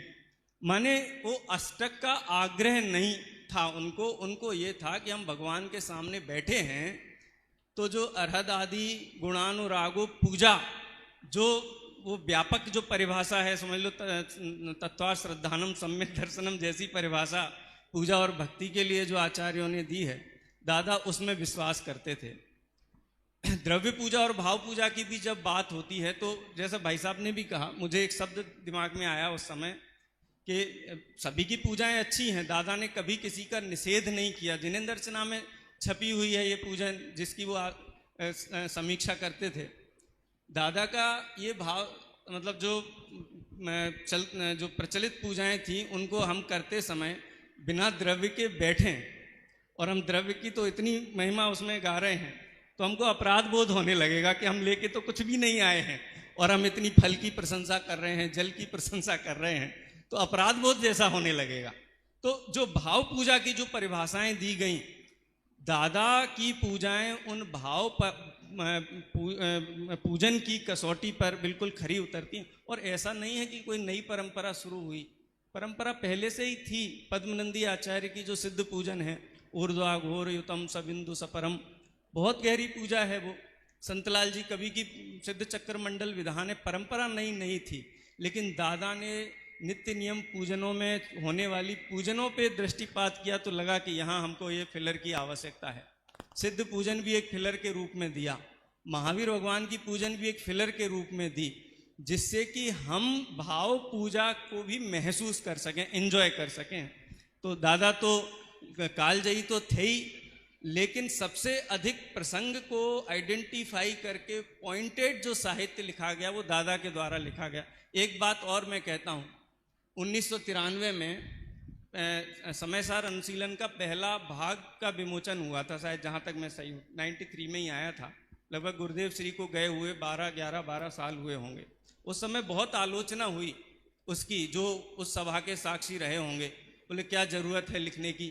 माने वो अष्टक का आग्रह नहीं था उनको ये था कि हम भगवान के सामने बैठे हैं, तो जो अर्हद आदि गुणानुरागो पूजा, जो वो व्यापक जो परिभाषा है, समझ लो तत्वा श्रद्धानम सम्यक दर्शनम जैसी परिभाषा पूजा और भक्ति के लिए जो आचार्यों ने दी है, दादा उसमें विश्वास करते थे। द्रव्य पूजा और भाव पूजा की भी जब बात होती है, तो जैसा भाई साहब ने भी कहा, मुझे एक शब्द दिमाग में आया उस समय कि सभी की पूजाएं अच्छी हैं, दादा ने कभी किसी का निषेध नहीं किया। जिनेंद्र अर्चना में छपी हुई है ये पूजन, जिसकी वो समीक्षा करते थे। दादा का ये भाव, मतलब जो प्रचलित पूजाएं थी उनको हम करते समय बिना द्रव्य के बैठें, और हम द्रव्य की तो इतनी महिमा उसमें गा रहे हैं, तो हमको अपराध बोध होने लगेगा कि हम लेके तो कुछ भी नहीं आए हैं और हम इतनी फल की प्रशंसा कर रहे हैं, जल की प्रशंसा कर रहे हैं, तो अपराध बोध जैसा होने लगेगा। तो जो भाव पूजा की जो परिभाषाएं दी गई, दादा की पूजाएं उन भाव पूजन की कसौटी पर बिल्कुल खरी उतरती हैं। और ऐसा नहीं है कि कोई नई परंपरा शुरू हुई, परंपरा पहले से ही थी। पद्मनंदी आचार्य की जो सिद्ध पूजन है, ऊर्ध्वा घोर युतम सबिंदु सपरम, बहुत गहरी पूजा है वो। संतलाल जी कवि की सिद्ध चक्र मंडल विधान है, परंपरा नई नहीं थी, लेकिन दादा ने नित्य नियम पूजनों में होने वाली पूजनों पे दृष्टिपात किया तो लगा कि यहाँ हमको ये फिलर की आवश्यकता है। सिद्ध पूजन भी एक फिलर के रूप में दिया, महावीर भगवान की पूजन भी एक फिलर के रूप में दी, जिससे कि हम भाव पूजा को भी महसूस कर सकें, एंजॉय कर सकें। तो दादा तो कालजयी तो थे ही, लेकिन सबसे अधिक प्रसंग को आइडेंटिफाई करके पॉइंटेड जो साहित्य लिखा गया वो दादा के द्वारा लिखा गया। एक बात और मैं कहता हूँ, 1993 में समयसार अनुशीलन का पहला भाग का विमोचन हुआ था, शायद जहाँ तक मैं सही हूँ 93 में ही आया था। लगभग गुरुदेव श्री को गए हुए 12 साल हुए होंगे। उस समय बहुत आलोचना हुई उसकी, जो उस सभा के साक्षी रहे होंगे। बोले क्या ज़रूरत है लिखने की,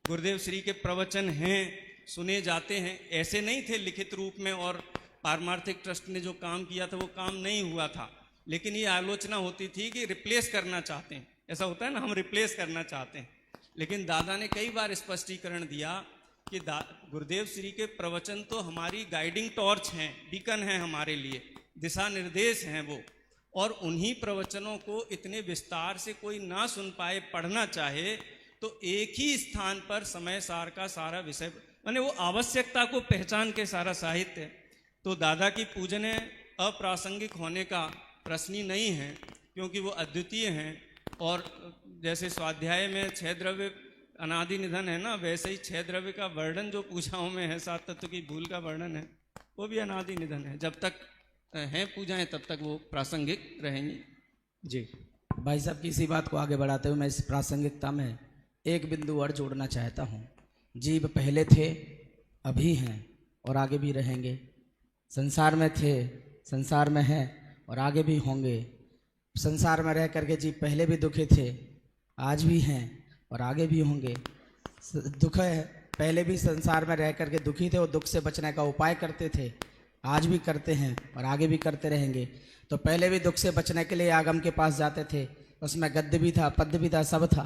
गुरुदेव श्री के प्रवचन हैं, सुने जाते हैं, ऐसे नहीं थे लिखित रूप में। और पारमार्थिक ट्रस्ट ने जो काम किया था वो काम नहीं हुआ था, लेकिन ये आलोचना होती थी कि रिप्लेस करना चाहते हैं, ऐसा होता है ना, हम रिप्लेस करना चाहते हैं। लेकिन दादा ने कई बार स्पष्टीकरण दिया कि गुरुदेव श्री के प्रवचन तो हमारी गाइडिंग टॉर्च हैं, बीकन हैं हमारे लिए, दिशा निर्देश हैं वो। और उन्हीं प्रवचनों को इतने विस्तार से कोई ना सुन पाए, पढ़ना चाहे, तो एक ही स्थान पर समय सार का सारा विषय, माने वो आवश्यकता को पहचान के सारा साहित्य। तो दादा की पूजने अप्रासंगिक होने का प्रश्न ही नहीं है, क्योंकि वो अद्वितीय हैं। और जैसे स्वाध्याय में 6 द्रव्य अनादि निधन है ना, वैसे ही 6 द्रव्य का वर्णन जो पूजाओं में है, 7 तत्व की भूल का वर्णन है, वो भी अनादि निधन है। जब तक हैं पूजाएं तब तक वो प्रासंगिक रहेंगी। जी भाई साहब की इसी बात को आगे बढ़ाते हुए मैं इस प्रासंगिकता में एक बिंदु और जोड़ना चाहता हूँ। जीव पहले थे, अभी हैं और आगे भी रहेंगे। संसार में थे, संसार में हैं और आगे भी होंगे। संसार में रह करके जीव पहले भी दुखी थे, आज भी हैं और आगे भी होंगे। दुख है, पहले भी संसार में रह करके दुखी थे और दुख से बचने का उपाय करते थे, आज भी करते हैं और आगे भी करते रहेंगे। तो पहले भी दुख से बचने के लिए आगम के पास जाते थे, उसमें गद्य भी था, पद्य भी था, सब था,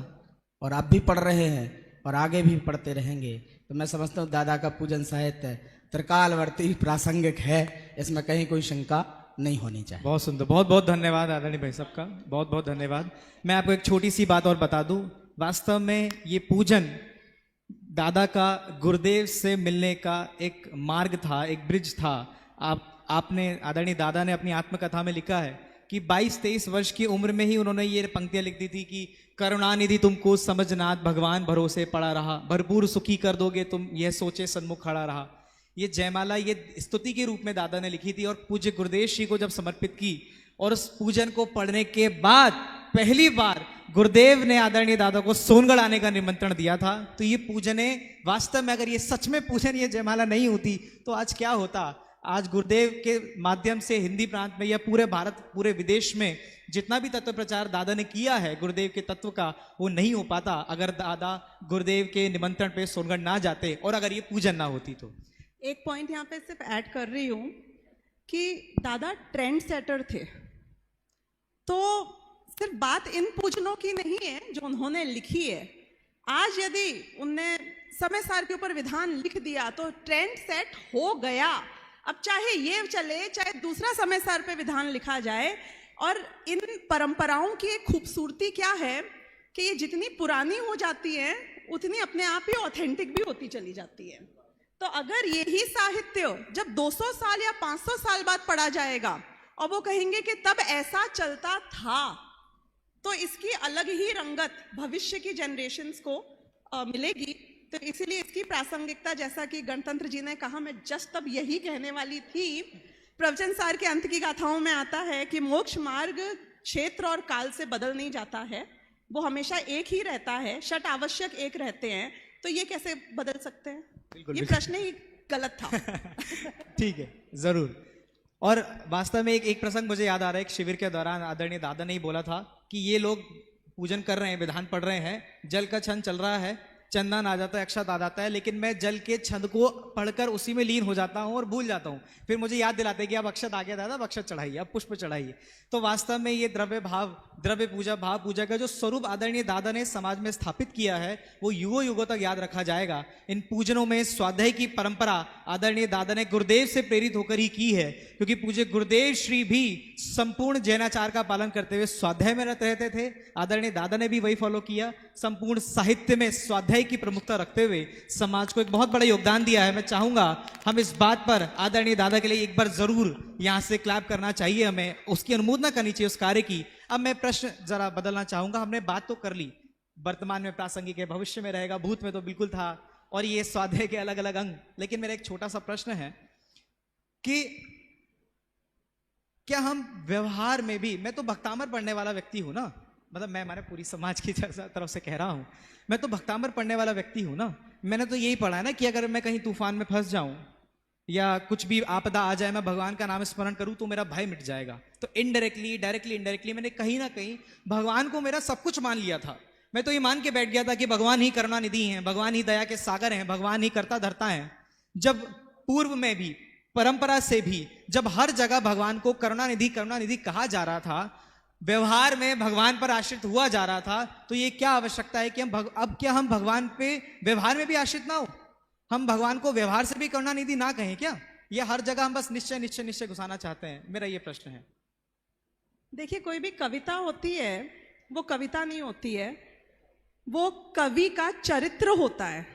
और अब भी पढ़ रहे हैं और आगे भी पढ़ते रहेंगे। तो मैं समझता हूँ दादा का पूजन साहित्य त्रिकालवर्ती प्रासंगिक है, इसमें कहीं कोई शंका नहीं होनी चाहिए। बहुत सुंदर, बहुत बहुत धन्यवाद आदरणीय भाई साहब का, बहुत बहुत धन्यवाद। मैं आपको एक छोटी सी बात और बता दूं, वास्तव में ये पूजन दादा का गुरुदेव से मिलने का एक मार्ग था, एक ब्रिज था। आपने आदरणीय दादा ने अपनी आत्मकथा में लिखा है कि 22-23 वर्ष की उम्र में ही उन्होंने ये पंक्तियां लिख दी थी कि करुणानिधि तुमको समझनाथ भगवान भरोसे पड़ा रहा, भरपूर सुखी कर दोगे तुम यह सोचे सन्मुख खड़ा रहा। ये जयमाला ये स्तुति के रूप में दादा ने लिखी थी और पूज्य गुरुदेव श्री को जब समर्पित की, और उस पूजन को पढ़ने के बाद पहली बार गुरुदेव ने आदरणीय दादा को सोनगढ़ आने का निमंत्रण दिया था। तो ये पूजने वास्तव में, अगर ये सच में पूजन, ये जयमाला नहीं होती तो आज क्या होता। आज गुरुदेव के माध्यम से हिंदी प्रांत में या पूरे भारत, पूरे विदेश में जितना भी तत्व प्रचार दादा ने किया है गुरुदेव के तत्व का, वो नहीं हो पाता अगर दादा गुरुदेव के निमंत्रण पे सोनगढ़ ना जाते और अगर ये पूजन ना होती तो। एक पॉइंट यहाँ पे सिर्फ ऐड कर रही हूँ कि दादा ट्रेंड सेटर थे। तो सिर्फ बात इन पूजनों की नहीं है जो उन्होंने लिखी है। आज यदि उनने समय सार के ऊपर विधान लिख दिया तो ट्रेंड सेट हो गया। अब चाहे ये चले, चाहे दूसरा समय सार पे विधान लिखा जाए। और इन परंपराओं की एक खूबसूरती क्या है कि ये जितनी पुरानी हो जाती है उतनी अपने आप ही ऑथेंटिक भी होती चली जाती है। तो अगर यही साहित्य जब 200 साल या 500 साल बाद पढ़ा जाएगा और वो कहेंगे कि तब ऐसा चलता था, तो इसकी अलग ही रंगत भविष्य की जनरेशंस को मिलेगी। तो इसीलिए इसकी प्रासंगिकता, जैसा कि गणतंत्र जी ने कहा, मैं जस्ट तब यही कहने वाली थी। प्रवचन सार के अंत की गाथाओं में आता है कि मोक्ष मार्ग क्षेत्र और काल से बदल नहीं जाता है, वो हमेशा एक ही रहता है, षट आवश्यक एक रहते हैं। तो ये कैसे बदल सकते हैं? ये प्रश्न ही गलत था। ठीक है, जरूर। और वास्तव में एक प्रसंग मुझे याद आ रहा है, एक शिविर के दौरान आदरणीय दादा ने ही बोला था कि ये लोग पूजन कर रहे हैं, विधान पढ़ रहे हैं, जल का छंद चल रहा है, चंदन आ जाता है, अक्षत आ जाता है, लेकिन मैं जल के छंद को पढ़कर उसी में लीन हो जाता हूं और भूल जाता हूं। फिर मुझे याद दिलाते हैं कि अब अक्षत आ गया दादा, अब अक्षत चढ़ाइए, अब पुष्प चढ़ाइए। तो वास्तव में ये द्रव्य पूजा, भाव पूजा का जो स्वरूप आदरणीय दादा ने समाज में स्थापित किया है, वो युगों युगों तक याद रखा जाएगा। इन पूजनों में स्वाध्याय की परंपरा आदरणीय दादा ने गुरुदेव से प्रेरित होकर ही की है, क्योंकि पूज्य गुरुदेव श्री भी संपूर्ण जैनाचार का पालन करते हुए स्वाध्याय में रहते थे। आदरणीय दादा ने भी वही फॉलो किया, संपूर्ण साहित्य में स्वाध्याय की प्रमुखता रखते हुए समाज को एक बहुत बड़ा योगदान दिया है। मैं चाहूंगा हम इस बात पर आदरणीय दादा के लिए एक बार जरूर यहां से क्लैप करना चाहिए, हमें उसकी अनुमोदना करनी चाहिए उस कार्य की। अब मैं प्रश्न जरा बदलना चाहूंगा। हमने बात तो कर ली, वर्तमान में प्रासंगिक है, भविष्य में रहेगा, भूत में तो बिल्कुल था, और ये स्वाध्याय के अलग अलग अंग। लेकिन मेरा एक छोटा सा प्रश्न है कि क्या हम व्यवहार में भी, मैं तो भक्तामर पढ़ने वाला व्यक्ति हूं ना, मतलब मैं हमारे पूरी समाज की तरफ से कह रहा हूं, मैं तो भक्तामर पढ़ने वाला व्यक्ति हूं ना। मैंने तो यही पढ़ा है ना कि अगर मैं कहीं तूफान में फंस जाऊं या कुछ भी आपदा आ जाए, मैं भगवान का नाम स्मरण करूं तो मेरा भय मिट जाएगा। तो डायरेक्टली मैंने कहीं ना कहीं भगवान को मेरा सब कुछ मान लिया था। मैं तो ये मान के बैठ गया था कि भगवान ही करुणा निधि हैं, भगवान ही दया के सागर हैं, भगवान ही करता धरता है। जब पूर्व में भी, परंपरा से भी, जब हर जगह भगवान को करुणा निधि कहा जा रहा था, व्यवहार में भगवान पर आश्रित हुआ जा रहा था, तो ये क्या आवश्यकता है कि अब क्या हम भगवान पे व्यवहार में भी आश्रित ना हो? हम भगवान को व्यवहार से भी करुणा निधि ना कहें क्या? ये हर जगह हम बस निश्चय घुसाना चाहते हैं? मेरा ये प्रश्न है। देखिए, कोई भी कविता होती है वो कविता नहीं होती है, वो कवि का चरित्र होता है,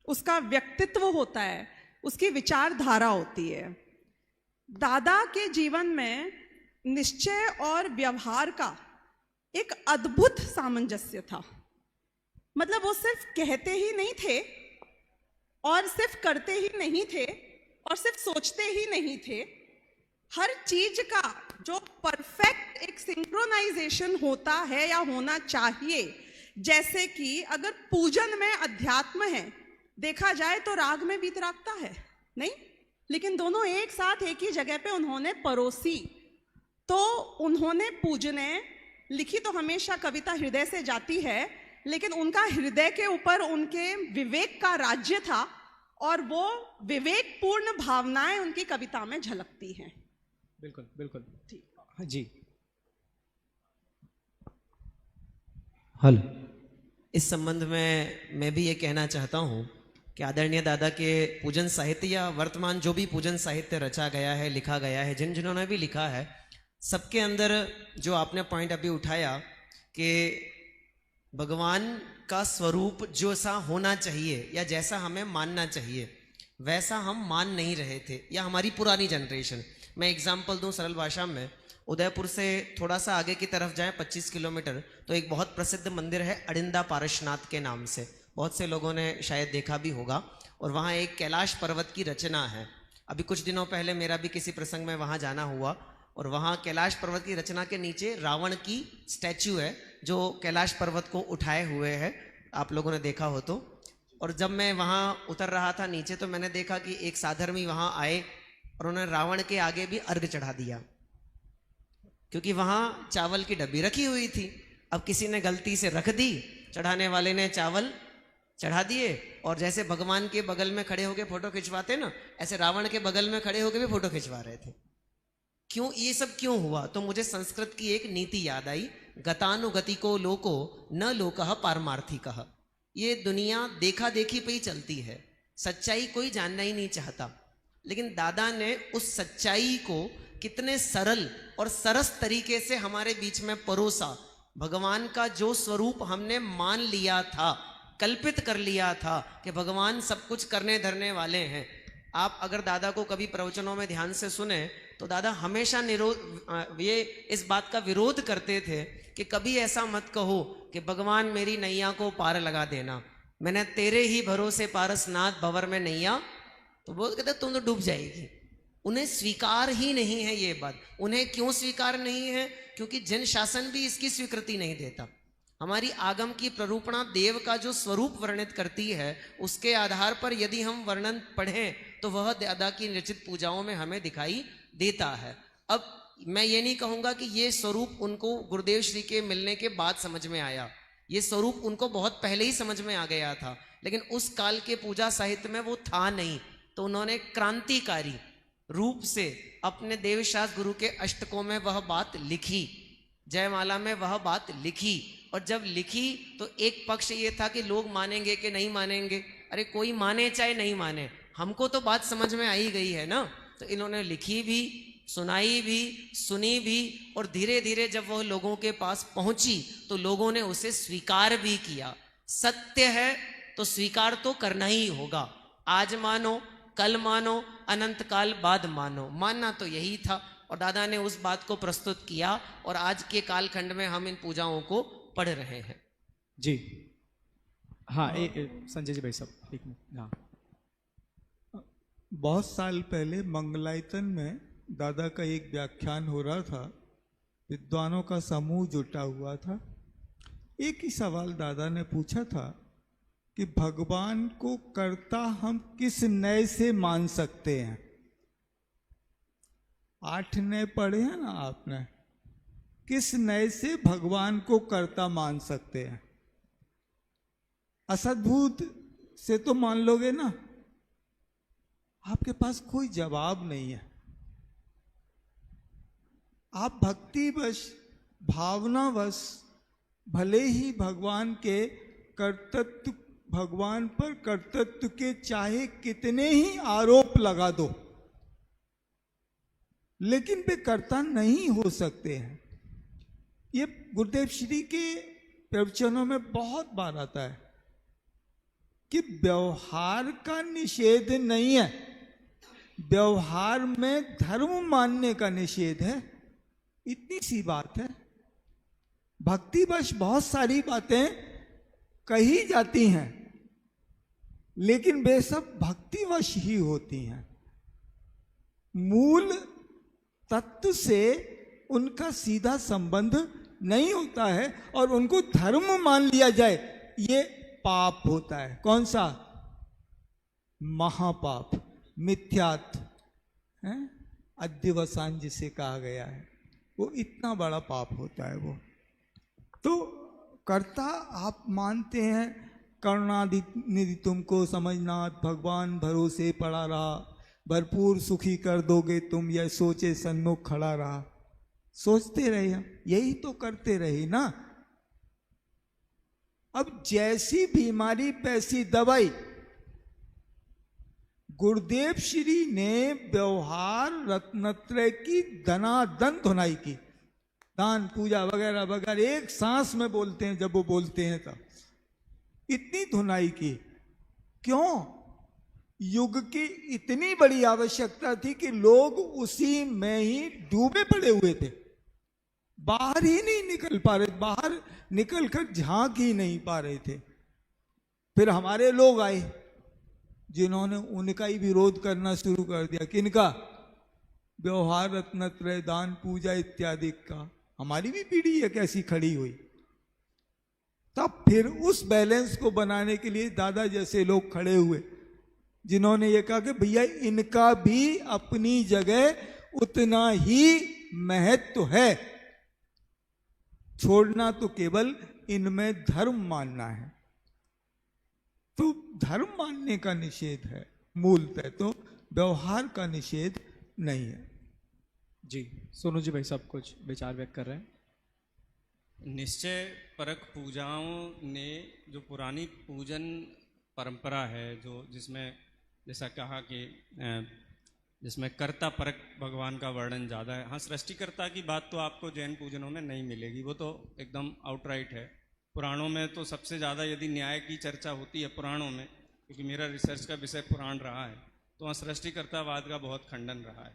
उसका व्यक्तित्व होता है, उसकी विचारधारा होती है। दादा के जीवन में निश्चय और व्यवहार का एक अद्भुत सामंजस्य था। मतलब वो सिर्फ कहते ही नहीं थे और सिर्फ करते ही नहीं थे और सिर्फ सोचते ही नहीं थे, हर चीज का जो परफेक्ट एक सिंक्रोनाइजेशन होता है या होना चाहिए। जैसे कि अगर पूजन में अध्यात्म है, देखा जाए तो राग में वीतरागता है नहीं, लेकिन दोनों एक साथ एक ही जगह पे उन्होंने परोसी। तो उन्होंने पूजने लिखी तो हमेशा कविता हृदय से जाती है, लेकिन उनका हृदय के ऊपर उनके विवेक का राज्य था और वो विवेकपूर्ण भावनाएं उनकी कविता में झलकती हैं। बिल्कुल ठीक जी। हल इस संबंध में मैं भी ये कहना चाहता हूँ कि आदरणीय दादा के पूजन साहित्य या वर्तमान जो भी पूजन साहित्य रचा गया है, लिखा गया है, जिन्होंने भी लिखा है, सबके अंदर जो आपने पॉइंट अभी उठाया कि भगवान का स्वरूप जैसा होना चाहिए या जैसा हमें मानना चाहिए वैसा हम मान नहीं रहे थे, या हमारी पुरानी जनरेशन। मैं एग्जाम्पल दूं सरल भाषा में, उदयपुर से थोड़ा सा आगे की तरफ जाएं 25 किलोमीटर तो एक बहुत प्रसिद्ध मंदिर है अड़िंदा पारसनाथ के नाम से, बहुत से लोगों ने शायद देखा भी होगा। और वहाँ एक कैलाश पर्वत की रचना है। अभी कुछ दिनों पहले मेरा भी किसी प्रसंग में वहाँ जाना हुआ और वहाँ कैलाश पर्वत की रचना के नीचे रावण की स्टैच्यू है जो कैलाश पर्वत को उठाए हुए है, आप लोगों ने देखा हो तो। और जब मैं वहाँ उतर रहा था नीचे तो मैंने देखा कि एक साधर्मी वहाँ आए और उन्होंने रावण के आगे भी अर्घ चढ़ा दिया, क्योंकि वहाँ चावल की डब्बी रखी हुई थी। अब किसी ने गलती से रख दी, चढ़ाने वाले ने चावल चढ़ा दिए और जैसे भगवान के बगल में खड़े होकर फोटो खिंचवाते ना, ऐसे रावण के बगल में खड़े होकर भी फोटो खिंचवा रहे थे। क्यों ये सब क्यों हुआ? तो मुझे संस्कृत की एक नीति याद आई, गतानुगतिको लोको न लोकः पारमार्थिकः। ये दुनिया देखा देखी पे ही चलती है, सच्चाई कोई जानना ही नहीं चाहता। लेकिन दादा ने उस सच्चाई को कितने सरल और सरस तरीके से हमारे बीच में परोसा। भगवान का जो स्वरूप हमने मान लिया था, कल्पित कर लिया था कि भगवान सब कुछ करने धरने वाले हैं। आप अगर दादा को कभी प्रवचनों में ध्यान से सुने तो दादा हमेशा ये इस बात का विरोध करते थे कि कभी ऐसा मत कहो कि भगवान मेरी नैया को पार लगा देना, मैंने तेरे ही भरोसे पारसनाथ भंवर में नैया, तो वो कहते तुम तो डूब जाएगी। उन्हें स्वीकार ही नहीं है ये बात। उन्हें क्यों स्वीकार नहीं है? क्योंकि जन शासन भी इसकी स्वीकृति नहीं देता। हमारी आगम की प्ररूपणा देव का जो स्वरूप वर्णित करती है, उसके आधार पर यदि हम वर्णन पढ़ें तो वह दादा की रचित पूजाओं में हमें दिखाई देता है। अब मैं ये नहीं कहूँगा कि ये स्वरूप उनको गुरुदेव श्री के मिलने के बाद समझ में आया, ये स्वरूप उनको बहुत पहले ही समझ में आ गया था, लेकिन उस काल के पूजा साहित्य में वो था नहीं, तो उन्होंने क्रांतिकारी रूप से अपने देवशास्त्र गुरु के अष्टकों में वह बात लिखी, जयमाला में वह बात लिखी। और जब लिखी तो एक पक्ष ये था कि लोग मानेंगे कि नहीं मानेंगे, अरे कोई माने चाहे नहीं माने, हमको तो बात समझ में आई गई है ना। तो इन्होंने लिखी भी, सुनाई भी, सुनी भी, और धीरे धीरे जब वह लोगों के पास पहुंची तो लोगों ने उसे स्वीकार भी किया। सत्य है तो स्वीकार तो करना ही होगा, आज मानो, कल मानो, अनंत काल बाद मानो, मानना तो यही था। और दादा ने उस बात को प्रस्तुत किया और आज के कालखंड में हम इन पूजाओं को पढ़ रहे हैं। जी हाँ, संजय जी भाई साहब एक मिनट। हाँ, बहुत साल पहले मंगलायतन में दादा का एक व्याख्यान हो रहा था, विद्वानों का समूह जुटा हुआ था। एक ही सवाल दादा ने पूछा था कि भगवान को कर्ता हम किस नय से मान सकते हैं। 8 नय पढ़े हैं ना आपने, किस नय से भगवान को कर्ता मान सकते हैं? असद्भुत से तो मान लोगे ना, आपके पास कोई जवाब नहीं है। आप भक्तिवश, भावनावश भले ही भगवान के कर्तृत्व, भगवान पर कर्तृत्व के चाहे कितने ही आरोप लगा दो, लेकिन वे कर्ता नहीं हो सकते हैं। ये गुरुदेव श्री के प्रवचनों में बहुत बार आता है कि व्यवहार का निषेध नहीं है, व्यवहार में धर्म मानने का निषेध है। इतनी सी बात है। भक्तिवश बहुत सारी बातें कही जाती हैं, लेकिन वे सब भक्तिवश ही होती हैं। मूल तत्व से उनका सीधा संबंध नहीं होता है, और उनको धर्म मान लिया जाए ये पाप होता है। कौन सा? महापाप, मिथ्यात्व है, अध्यवसान जिसे कहा गया है, वो इतना बड़ा पाप होता है। वो तो कर्ता आप मानते हैं, करुणानिधि तुमको समझना, भगवान भरोसे पड़ा रहा, भरपूर सुखी कर दोगे तुम, यह सोचे सन्मुख खड़ा रहा। सोचते रहे, यही तो करते रहे ना। अब जैसी बीमारी वैसी दवाई। गुरुदेव श्री ने व्यवहार रत्नत्रय की धनाधन धुनाई की, दान पूजा वगैरह वगैरह एक सांस में बोलते हैं, जब वो बोलते हैं तब इतनी धुनाई की। क्यों? युग की इतनी बड़ी आवश्यकता थी कि लोग उसी में ही डूबे पड़े हुए थे, बाहर ही नहीं निकल पा रहे, बाहर निकलकर झांक ही नहीं पा रहे थे। फिर हमारे लोग आए जिन्होंने उनका ही विरोध करना शुरू कर दिया। किनका? व्यवहार रत्नत्रय, दान पूजा इत्यादि का। हमारी भी पीढ़ी है कैसी खड़ी हुई। तब फिर उस बैलेंस को बनाने के लिए दादा जैसे लोग खड़े हुए, जिन्होंने ये कहा कि भैया इनका भी अपनी जगह उतना ही महत्व है, छोड़ना तो केवल इनमें धर्म मानना है। तो धर्म मानने का निषेध है मूलतः, तो व्यवहार का निषेध नहीं है। जी सोनू जी भाई साहब कुछ विचार व्यक्त कर रहे हैं। निश्चय परक पूजाओं ने जो पुरानी पूजन परंपरा है, जो जिसमें जैसा कहा कि जिसमें कर्ता परक भगवान का वर्णन ज़्यादा है। हाँ, सृष्टिकर्ता की बात तो आपको जैन पूजनों में नहीं मिलेगी, वो तो एकदम आउटराइट है। पुराणों में तो सबसे ज़्यादा यदि न्याय की चर्चा होती है पुराणों में, क्योंकि मेरा रिसर्च का विषय पुराण रहा है, तो वहाँ सृष्टिकर्तावाद का बहुत खंडन रहा है।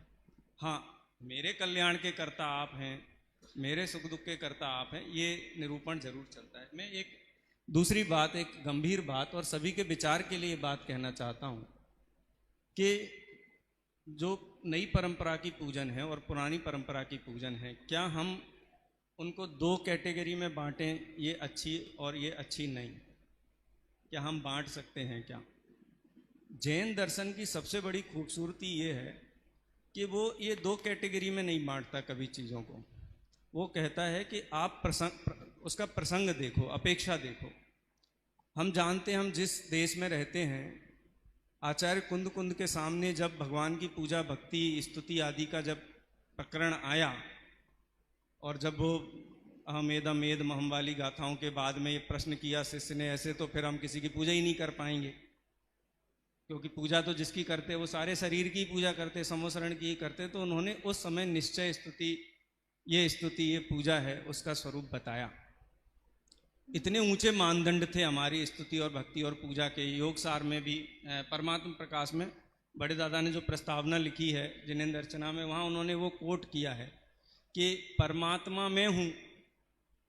हाँ, मेरे कल्याण के कर्ता आप हैं, मेरे सुख दुख के कर्ता आप हैं, ये निरूपण जरूर चलता है। मैं एक दूसरी बात, एक गंभीर बात और सभी के विचार के लिए बात कहना चाहता हूँ कि जो नई परंपरा की पूजन है और पुरानी परंपरा की पूजन है, क्या हम उनको दो कैटेगरी में बांटें, ये अच्छी और ये अच्छी नहीं? क्या हम बांट सकते हैं क्या? जैन दर्शन की सबसे बड़ी खूबसूरती ये है कि वो ये दो कैटेगरी में नहीं बांटता कभी चीज़ों को। वो कहता है कि आप उसका प्रसंग देखो, अपेक्षा देखो। हम जानते हैं, हम जिस देश में रहते हैं, आचार्य कुंद कुंद के सामने जब भगवान की पूजा भक्ति स्तुति आदि का जब प्रकरण आया, और जब वो अहमेद अमेद महम वाली गाथाओं के बाद में ये प्रश्न किया शिष्य ने, ऐसे तो फिर हम किसी की पूजा ही नहीं कर पाएंगे, क्योंकि पूजा तो जिसकी करते वो सारे शरीर की पूजा करते, समोसरण की ही करते। तो उन्होंने उस समय निश्चय स्तुति ये पूजा है, उसका स्वरूप बताया। इतने ऊंचे मानदंड थे हमारी स्तुति और भक्ति और पूजा के। योग सार में भी परमात्म प्रकाश में बड़े दादा ने जो प्रस्तावना लिखी है जिनेंद्र अर्चना में, वहाँ उन्होंने वो कोट किया है कि परमात्मा मैं हूँ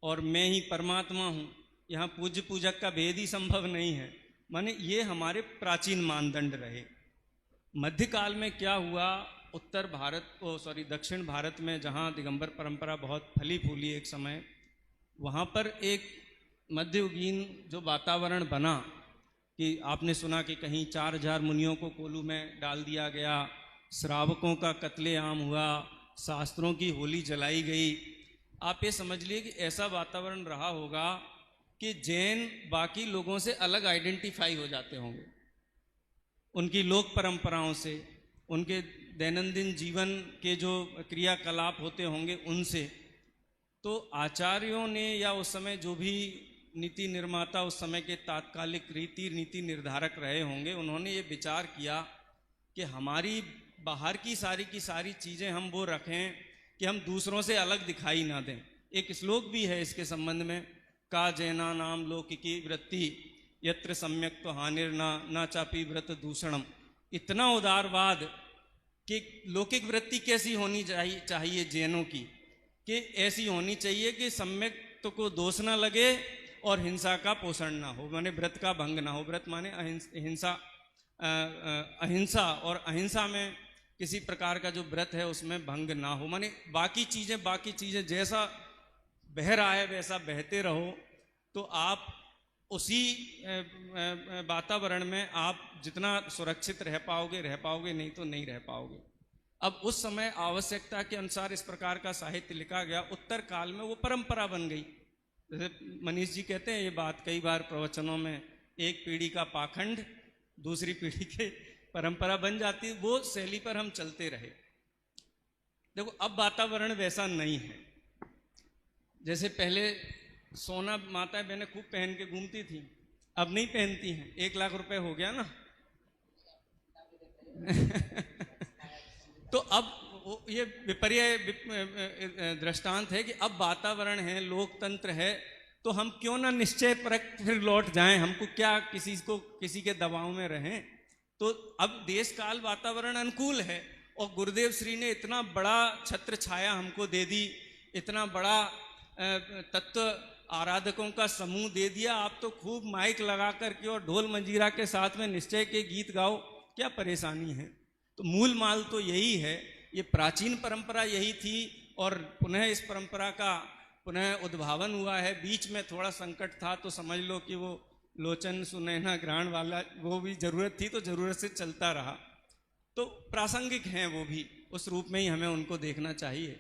और मैं ही परमात्मा हूँ, यहाँ पूज्य पूजक का भेद ही संभव नहीं है। माने ये हमारे प्राचीन मानदंड रहे। मध्यकाल में क्या हुआ, उत्तर भारत दक्षिण भारत में जहाँ दिगंबर परंपरा बहुत फली फूली एक समय, वहाँ पर एक मध्ययुगीन जो वातावरण बना कि आपने सुना कि कहीं 4000 मुनियों को कोलू में डाल दिया गया, श्रावकों का कत्लेआम हुआ, शास्त्रों की होली जलाई गई। आप ये समझ लिए कि ऐसा वातावरण रहा होगा कि जैन बाकी लोगों से अलग आइडेंटिफाई हो जाते होंगे, उनकी लोक परंपराओं से, उनके दैनंदिन जीवन के जो क्रियाकलाप होते होंगे उनसे। तो आचार्यों ने या उस समय जो भी नीति निर्माता उस समय के तात्कालिक नीति निर्धारक रहे होंगे, उन्होंने ये विचार किया कि हमारी बाहर की सारी चीज़ें हम वो रखें कि हम दूसरों से अलग दिखाई ना दें। एक श्लोक भी है इसके संबंध में, का जैना नाम लौकिकी वृत्ति यत्र सम्यक तो हानिर्ना ना चापी व्रत दूषणम। इतना उदारवाद कि लौकिक वृत्ति कैसी होनी चाहिए जैनों की, कि ऐसी होनी चाहिए कि सम्यक तो को दोष ना लगे और हिंसा का पोषण ना हो, माने व्रत का भंग ना हो। व्रत माने अहिंसा, और अहिंसा में किसी प्रकार का जो व्रत है उसमें भंग ना हो। माने बाकी चीज़ें जैसा बह रहा है वैसा बहते रहो, तो आप उसी वातावरण में आप जितना सुरक्षित रह पाओगे, नहीं तो नहीं रह पाओगे। अब उस समय आवश्यकता के अनुसार इस प्रकार का साहित्य लिखा गया। उत्तर काल में वो परंपरा बन गई। जैसे मनीष जी कहते हैं ये बात कई बार प्रवचनों में, एक पीढ़ी का पाखंड दूसरी पीढ़ी के परंपरा बन जाती, वो शैली पर हम चलते रहे। देखो अब वातावरण वैसा नहीं है। जैसे पहले सोना माता बहनें खूब पहन के घूमती थी, अब नहीं पहनती हैं। 1 लाख रुपए हो गया ना तो अब ये विपर्य दृष्टांत है कि अब वातावरण है, लोकतंत्र है, तो हम क्यों ना निश्चय पर फिर लौट जाएं। हमको क्या किसी के दबाव में रहें। तो अब देश काल वातावरण अनुकूल है, और गुरुदेव श्री ने इतना बड़ा छत्र छाया हमको दे दी, इतना बड़ा तत्व आराधकों का समूह दे दिया। आप तो खूब माइक लगा करके और ढोल मंजीरा के साथ में निश्चय के गीत गाओ, क्या परेशानी है। तो मूल माल तो यही है, ये प्राचीन परंपरा यही थी, और पुनः इस परंपरा का पुनः उद्भावन हुआ है। बीच में थोड़ा संकट था, तो समझ लो कि वो लोचन सुनैना ग्रहण वाला वो भी जरूरत थी, तो जरूरत से चलता रहा। तो प्रासंगिक हैं वो भी, उस रूप में ही हमें उनको देखना चाहिए।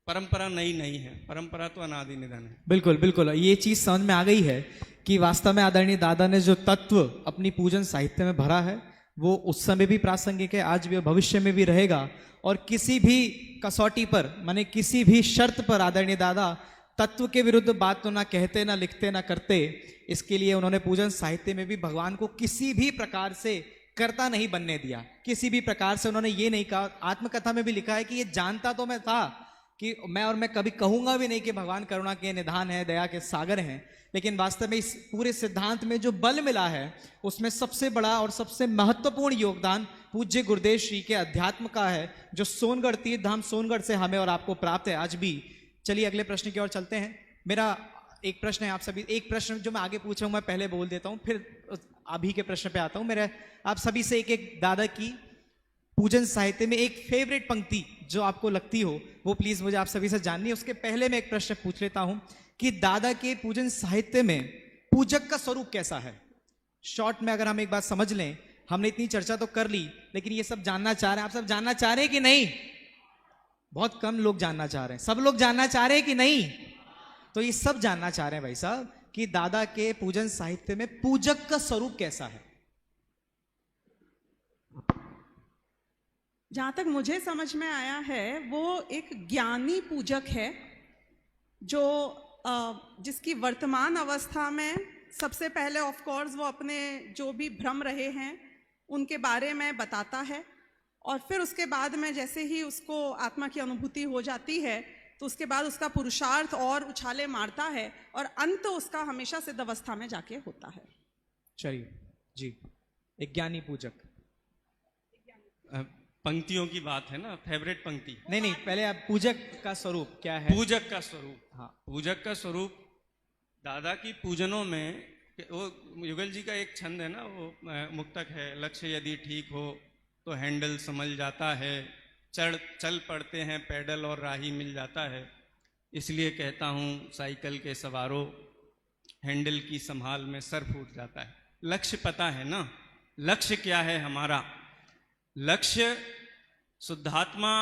परंपरा नई नहीं है, परंपरा तो अनादि निधन है। बिल्कुल बिल्कुल, ये चीज समझ में आ गई है कि वास्तव में आदरणीय दादा ने जो तत्व अपनी पूजन साहित्य में भरा है वो उस समय भी प्रासंगिक है, आज भी और भविष्य में भी रहेगा। और किसी भी कसौटी पर, माने किसी भी शर्त पर आदरणीय दादा तत्व के विरुद्ध बात तो ना कहते, ना लिखते, ना करते। इसके लिए उन्होंने पूजन साहित्य में भी भगवान को किसी भी प्रकार से कर्ता नहीं बनने दिया। किसी भी प्रकार से उन्होंने ये नहीं कहा। आत्मकथा में भी लिखा है कि ये जानता तो मैं था कि मैं कभी कहूंगा भी नहीं कि भगवान करुणा के निधान है, दया के सागर हैं, लेकिन वास्तव में इस पूरे सिद्धांत में जो बल मिला है उसमें सबसे बड़ा और सबसे महत्वपूर्ण योगदान पूज्य गुरुदेव श्री के अध्यात्म का है, जो सोनगढ़ तीर्थ धाम सोनगढ़ से हमें और आपको प्राप्त है आज भी। चलिए अगले प्रश्न की ओर चलते हैं। मेरा एक प्रश्न है आप सभी, एक प्रश्न जो मैं आगे पूछ रहा हूं मैं पहले बोल देता हूं, फिर अभी के प्रश्न पे आता हूं। मेरा आप सभी से एक दादा की पूजन साहित्य में एक फेवरेट पंक्ति जो आपको लगती हो वो प्लीज मुझे आप सभी से जाननी है। उसके पहले मैं एक प्रश्न पूछ लेता हूं कि दादा के पूजन साहित्य में पूजक का स्वरूप कैसा है। शॉर्ट में अगर हम एक बात समझ लें हमने इतनी चर्चा तो कर ली, लेकिन ये सब जानना चाह रहे हैं। आप सब जानना चाह रहे हैं कि नहीं? बहुत कम लोग जानना चाह रहे हैं। सब लोग जानना चाह रहे हैं कि नहीं? तो ये सब जानना चाह रहे हैं भाई साहब कि दादा के पूजन साहित्य में पूजक का स्वरूप कैसा है। जहाँ तक मुझे समझ में आया है वो एक ज्ञानी पूजक है, जो जिसकी वर्तमान अवस्था में सबसे पहले ऑफ कोर्स वो अपने जो भी भ्रम रहे हैं उनके बारे में बताता है, और फिर उसके बाद में जैसे ही उसको आत्मा की अनुभूति हो जाती है तो उसके बाद उसका पुरुषार्थ और उछाले मारता है और अंत उसका हमेशा सिद्ध अवस्था में जाके होता है। चलिए जी, एक ज्ञानी पूजक। पंक्तियों की बात है ना, फेवरेट पंक्ति। नहीं, पहले आप पूजक का स्वरूप क्या है? पूजक का स्वरूप, हाँ, पूजक का स्वरूप दादा की पूजनों में, वो युगल जी का एक छंद है ना, वो मुक्तक है, लक्ष्य यदि ठीक हो तो हैंडल संभल जाता है, चल पड़ते हैं पैडल और राही मिल जाता है, इसलिए कहता हूँ साइकिल के सवारों हैंडल की संभाल में सर फूट जाता है। लक्ष्य पता है ना, लक्ष्य क्या है हमारा? लक्ष्य शुद्धात्मा,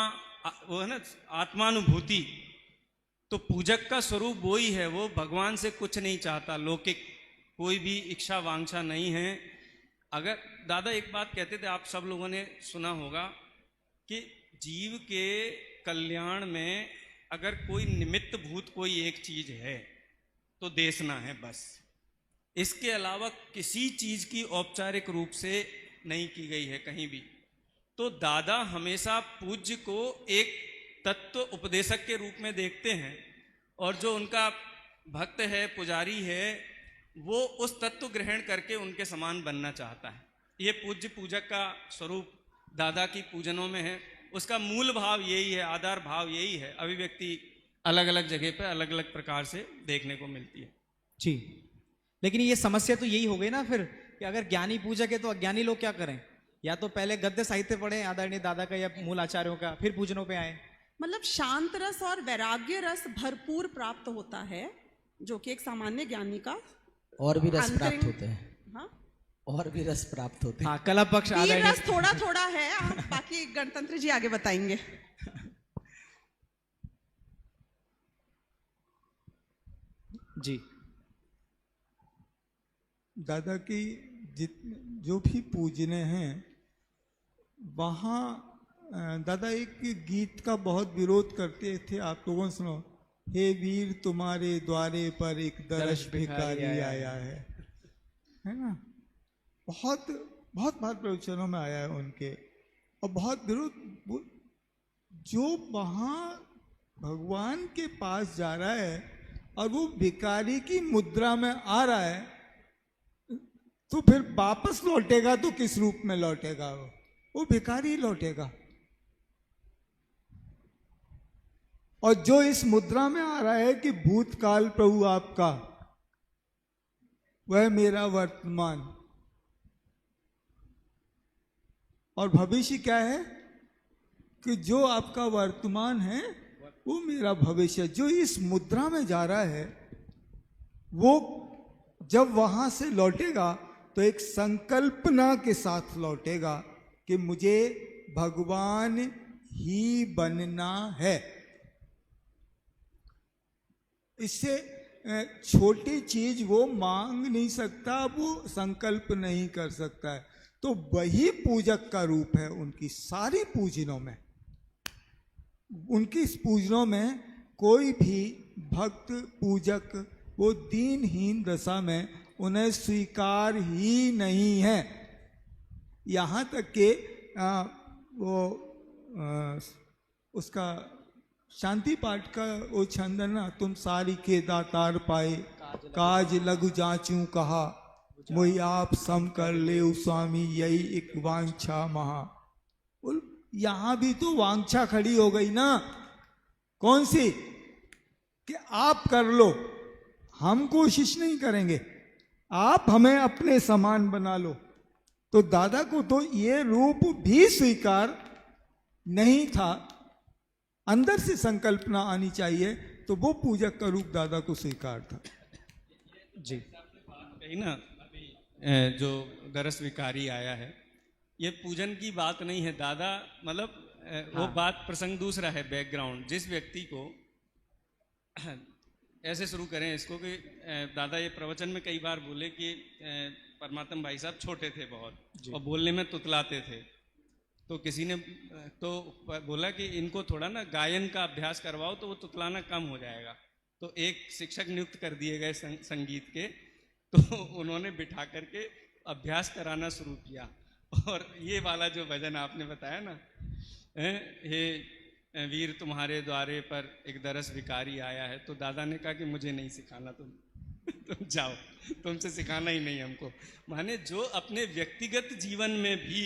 वो है ना आत्मानुभूति। तो पूजक का स्वरूप वो ही है, वो भगवान से कुछ नहीं चाहता, लौकिक कोई भी इच्छा वांछा नहीं है। अगर दादा एक बात कहते थे, आप सब लोगों ने सुना होगा कि जीव के कल्याण में अगर कोई निमित्त भूत कोई एक चीज है तो देशना है, बस। इसके अलावा किसी चीज की औपचारिक रूप से नहीं की गई है कहीं भी। तो दादा हमेशा पूज्य को एक तत्व उपदेशक के रूप में देखते हैं, और जो उनका भक्त है, पुजारी है, वो उस तत्व ग्रहण करके उनके समान बनना चाहता है। ये पूज्य पूजक का स्वरूप दादा की पूजनों में है। उसका मूल भाव यही है, आधार भाव यही है। अभिव्यक्ति अलग अलग जगह पे अलग अलग प्रकार से देखने को मिलती है जी। लेकिन ये समस्या तो यही हो गई ना फिर, कि अगर ज्ञानी पूजक है तो अज्ञानी लोग क्या करें? या तो पहले गद्य साहित्य पढ़े आदरणीय दादा का या मूल आचार्यों का, फिर पूजनों पे आए। मतलब शांत रस और वैराग्य रस भरपूर प्राप्त होता है, जो कि एक सामान्य ज्ञानी का और भी रस प्राप्त अंतरिंग- होते हैं। हाँ, और भी रस प्राप्त होते हैं। हाँ, कला पक्ष पीर आदरणीय रस थोड़ा थोड़ा है, आप बाकी गणतंत्र जी आगे बताएंगे। जी। दादा की जो भी पूजने हैं वहाँ दादा एक गीत का बहुत विरोध करते थे, आप लोगों ने सुनो, हे वीर तुम्हारे द्वारे पर एक दरस भिखारी आया है ना। बहुत बहुत बार प्रवचनों में आया है उनके, और बहुत विरोध। जो वहाँ भगवान के पास जा रहा है और वो भिखारी की मुद्रा में आ रहा है, तो फिर वापस लौटेगा तो किस रूप में लौटेगा? वो भिखारी लौटेगा। और जो इस मुद्रा में आ रहा है कि भूतकाल प्रभु आपका, वह मेरा वर्तमान, और भविष्य क्या है कि जो आपका वर्तमान है वो मेरा भविष्य। जो इस मुद्रा में जा रहा है वो जब वहां से लौटेगा तो एक संकल्पना के साथ लौटेगा कि मुझे भगवान ही बनना है। इससे छोटी चीज वो मांग नहीं सकता, वो संकल्प नहीं कर सकता है। तो वही पूजक का रूप है उनकी सारी पूजनों में। उनकी इस पूजनों में कोई भी भक्त पूजक वो दीनहीन दशा में उन्हें स्वीकार ही नहीं है। यहाँ तक कि उसका शांति पाठ का वो छंद है ना, तुम सारी के दातार पाए, काज लघु जाचू कहा, मोहि आप सम कर ले स्वामी, यही एक वांछा महा। यहाँ भी तो वांछा खड़ी हो गई ना, कौन सी? कि आप कर लो, हम कोशिश नहीं करेंगे, आप हमें अपने समान बना लो। तो दादा को तो ये रूप भी स्वीकार नहीं था, अंदर से संकल्पना आनी चाहिए, तो वो पूजक का रूप दादा को स्वीकार था। जी कही ना, अभी जो दरस विकारी आया है, ये पूजन की बात नहीं है दादा, मतलब वो बात प्रसंग दूसरा है, बैकग्राउंड। जिस व्यक्ति को ऐसे शुरू करें इसको कि दादा ये प्रवचन में कई बार बोले कि परमात्मा भाई साहब छोटे थे बहुत और बोलने में तुतलाते थे, तो किसी ने तो बोला कि इनको थोड़ा ना गायन का अभ्यास करवाओ तो वो तुतलाना कम हो जाएगा। तो एक शिक्षक नियुक्त कर दिए गए संगीत के, तो उन्होंने बिठा करके अभ्यास कराना शुरू किया। और ये वाला जो भजन आपने बताया ना, हे वीर तुम्हारे द्वारे पर एक दरस भिखारी आया है, तो दादा ने कहा कि मुझे नहीं सिखाना, तुम जाओ, तुमसे सिखाना ही नहीं हमको। माने जो अपने व्यक्तिगत जीवन में भी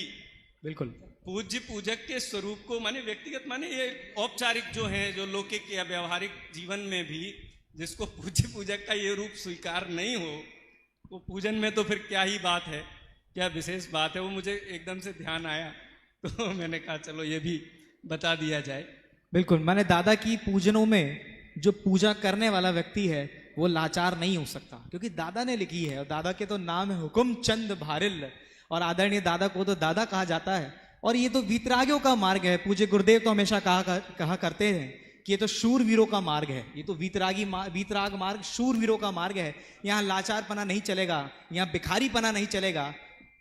बिल्कुल पूज्य पूजक के स्वरूप को, माने व्यक्तिगत माने ये औपचारिक जो है, जो लौकिक या व्यवहारिक जीवन में भी जिसको पूज्य पूजक का ये रूप स्वीकार नहीं हो, वो पूजन में तो फिर क्या ही बात है, क्या विशेष बात है। वो मुझे एकदम से ध्यान आया, तो मैंने कहा चलो ये भी बता दिया जाए। बिल्कुल, माने दादा की पूजनों में जो पूजा करने वाला व्यक्ति है वो लाचार नहीं हो सकता, क्योंकि दादा ने लिखी है और दादा के तो नाम है हुकुम चंद भारिल, और आदरणीय दादा को तो दादा कहा जाता है। और ये तो वीतरागियों का मार्ग है। पूज्य गुरुदेव तो हमेशा कहा करते हैं कि ये तो शूरवीरों का मार्ग है, ये तो वीतराग मार्ग शूरवीरों का मार्ग है। यहाँ लाचारपना नहीं चलेगा, यहाँ भिखारीपना नहीं चलेगा।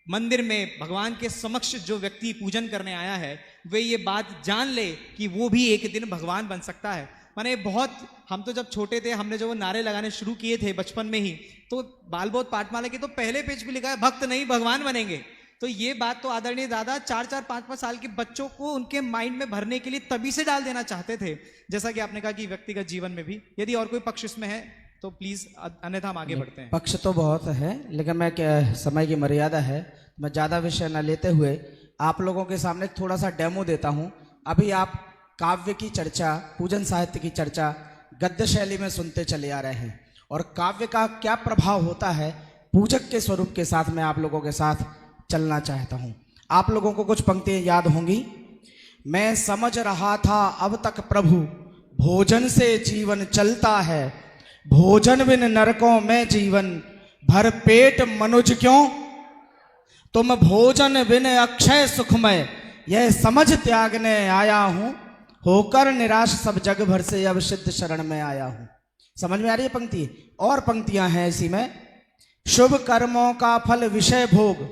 मंदिर में भगवान के समक्ष जो व्यक्ति पूजन करने आया है वे ये बात जान ले कि वो भी एक दिन भगवान बन सकता है। माने बहुत, हम तो जब छोटे थे हमने जो वो नारे लगाने शुरू किए थे बचपन में ही, तो बाल बोध पाठमाला के तो पहले पेज पे लिखा है भक्त नहीं भगवान बनेंगे। तो ये बात तो आदरणीय दादा 4-4, 5-5 साल के बच्चों को उनके माइंड में भरने के लिए तभी से डाल देना चाहते थे, जैसा कि आपने कहा कि व्यक्तिगत जीवन में भी। यदि और कोई पक्ष इसमें है तो प्लीज, अन्यथा हम आगे बढ़ते हैं। पक्ष तो बहुत है, लेकिन मैं समय की मर्यादा है, मैं ज़्यादा विषय न लेते हुए आप लोगों के सामने थोड़ा सा डेमो देता हूँ। अभी आप काव्य की चर्चा, पूजन साहित्य की चर्चा गद्य शैली में सुनते चले आ रहे हैं, और काव्य का क्या प्रभाव होता है पूजक के स्वरूप के साथ मैं आप लोगों के साथ चलना चाहता हूँ। आप लोगों को कुछ पंक्तियाँ याद होंगी। मैं समझ रहा था अब तक प्रभु भोजन से जीवन चलता है, भोजन बिन नरकों में जीवन भर पेट मनुज क्यों, तुम भोजन बिन अक्षय सुखमय यह समझ त्यागने आया हूं, होकर निराश सब जग भर से अब सिद्ध शरण में आया हूं। समझ में आ रही है पंक्ति? और पंक्तियां हैं इसी में। शुभ कर्मों का फल विषय भोग,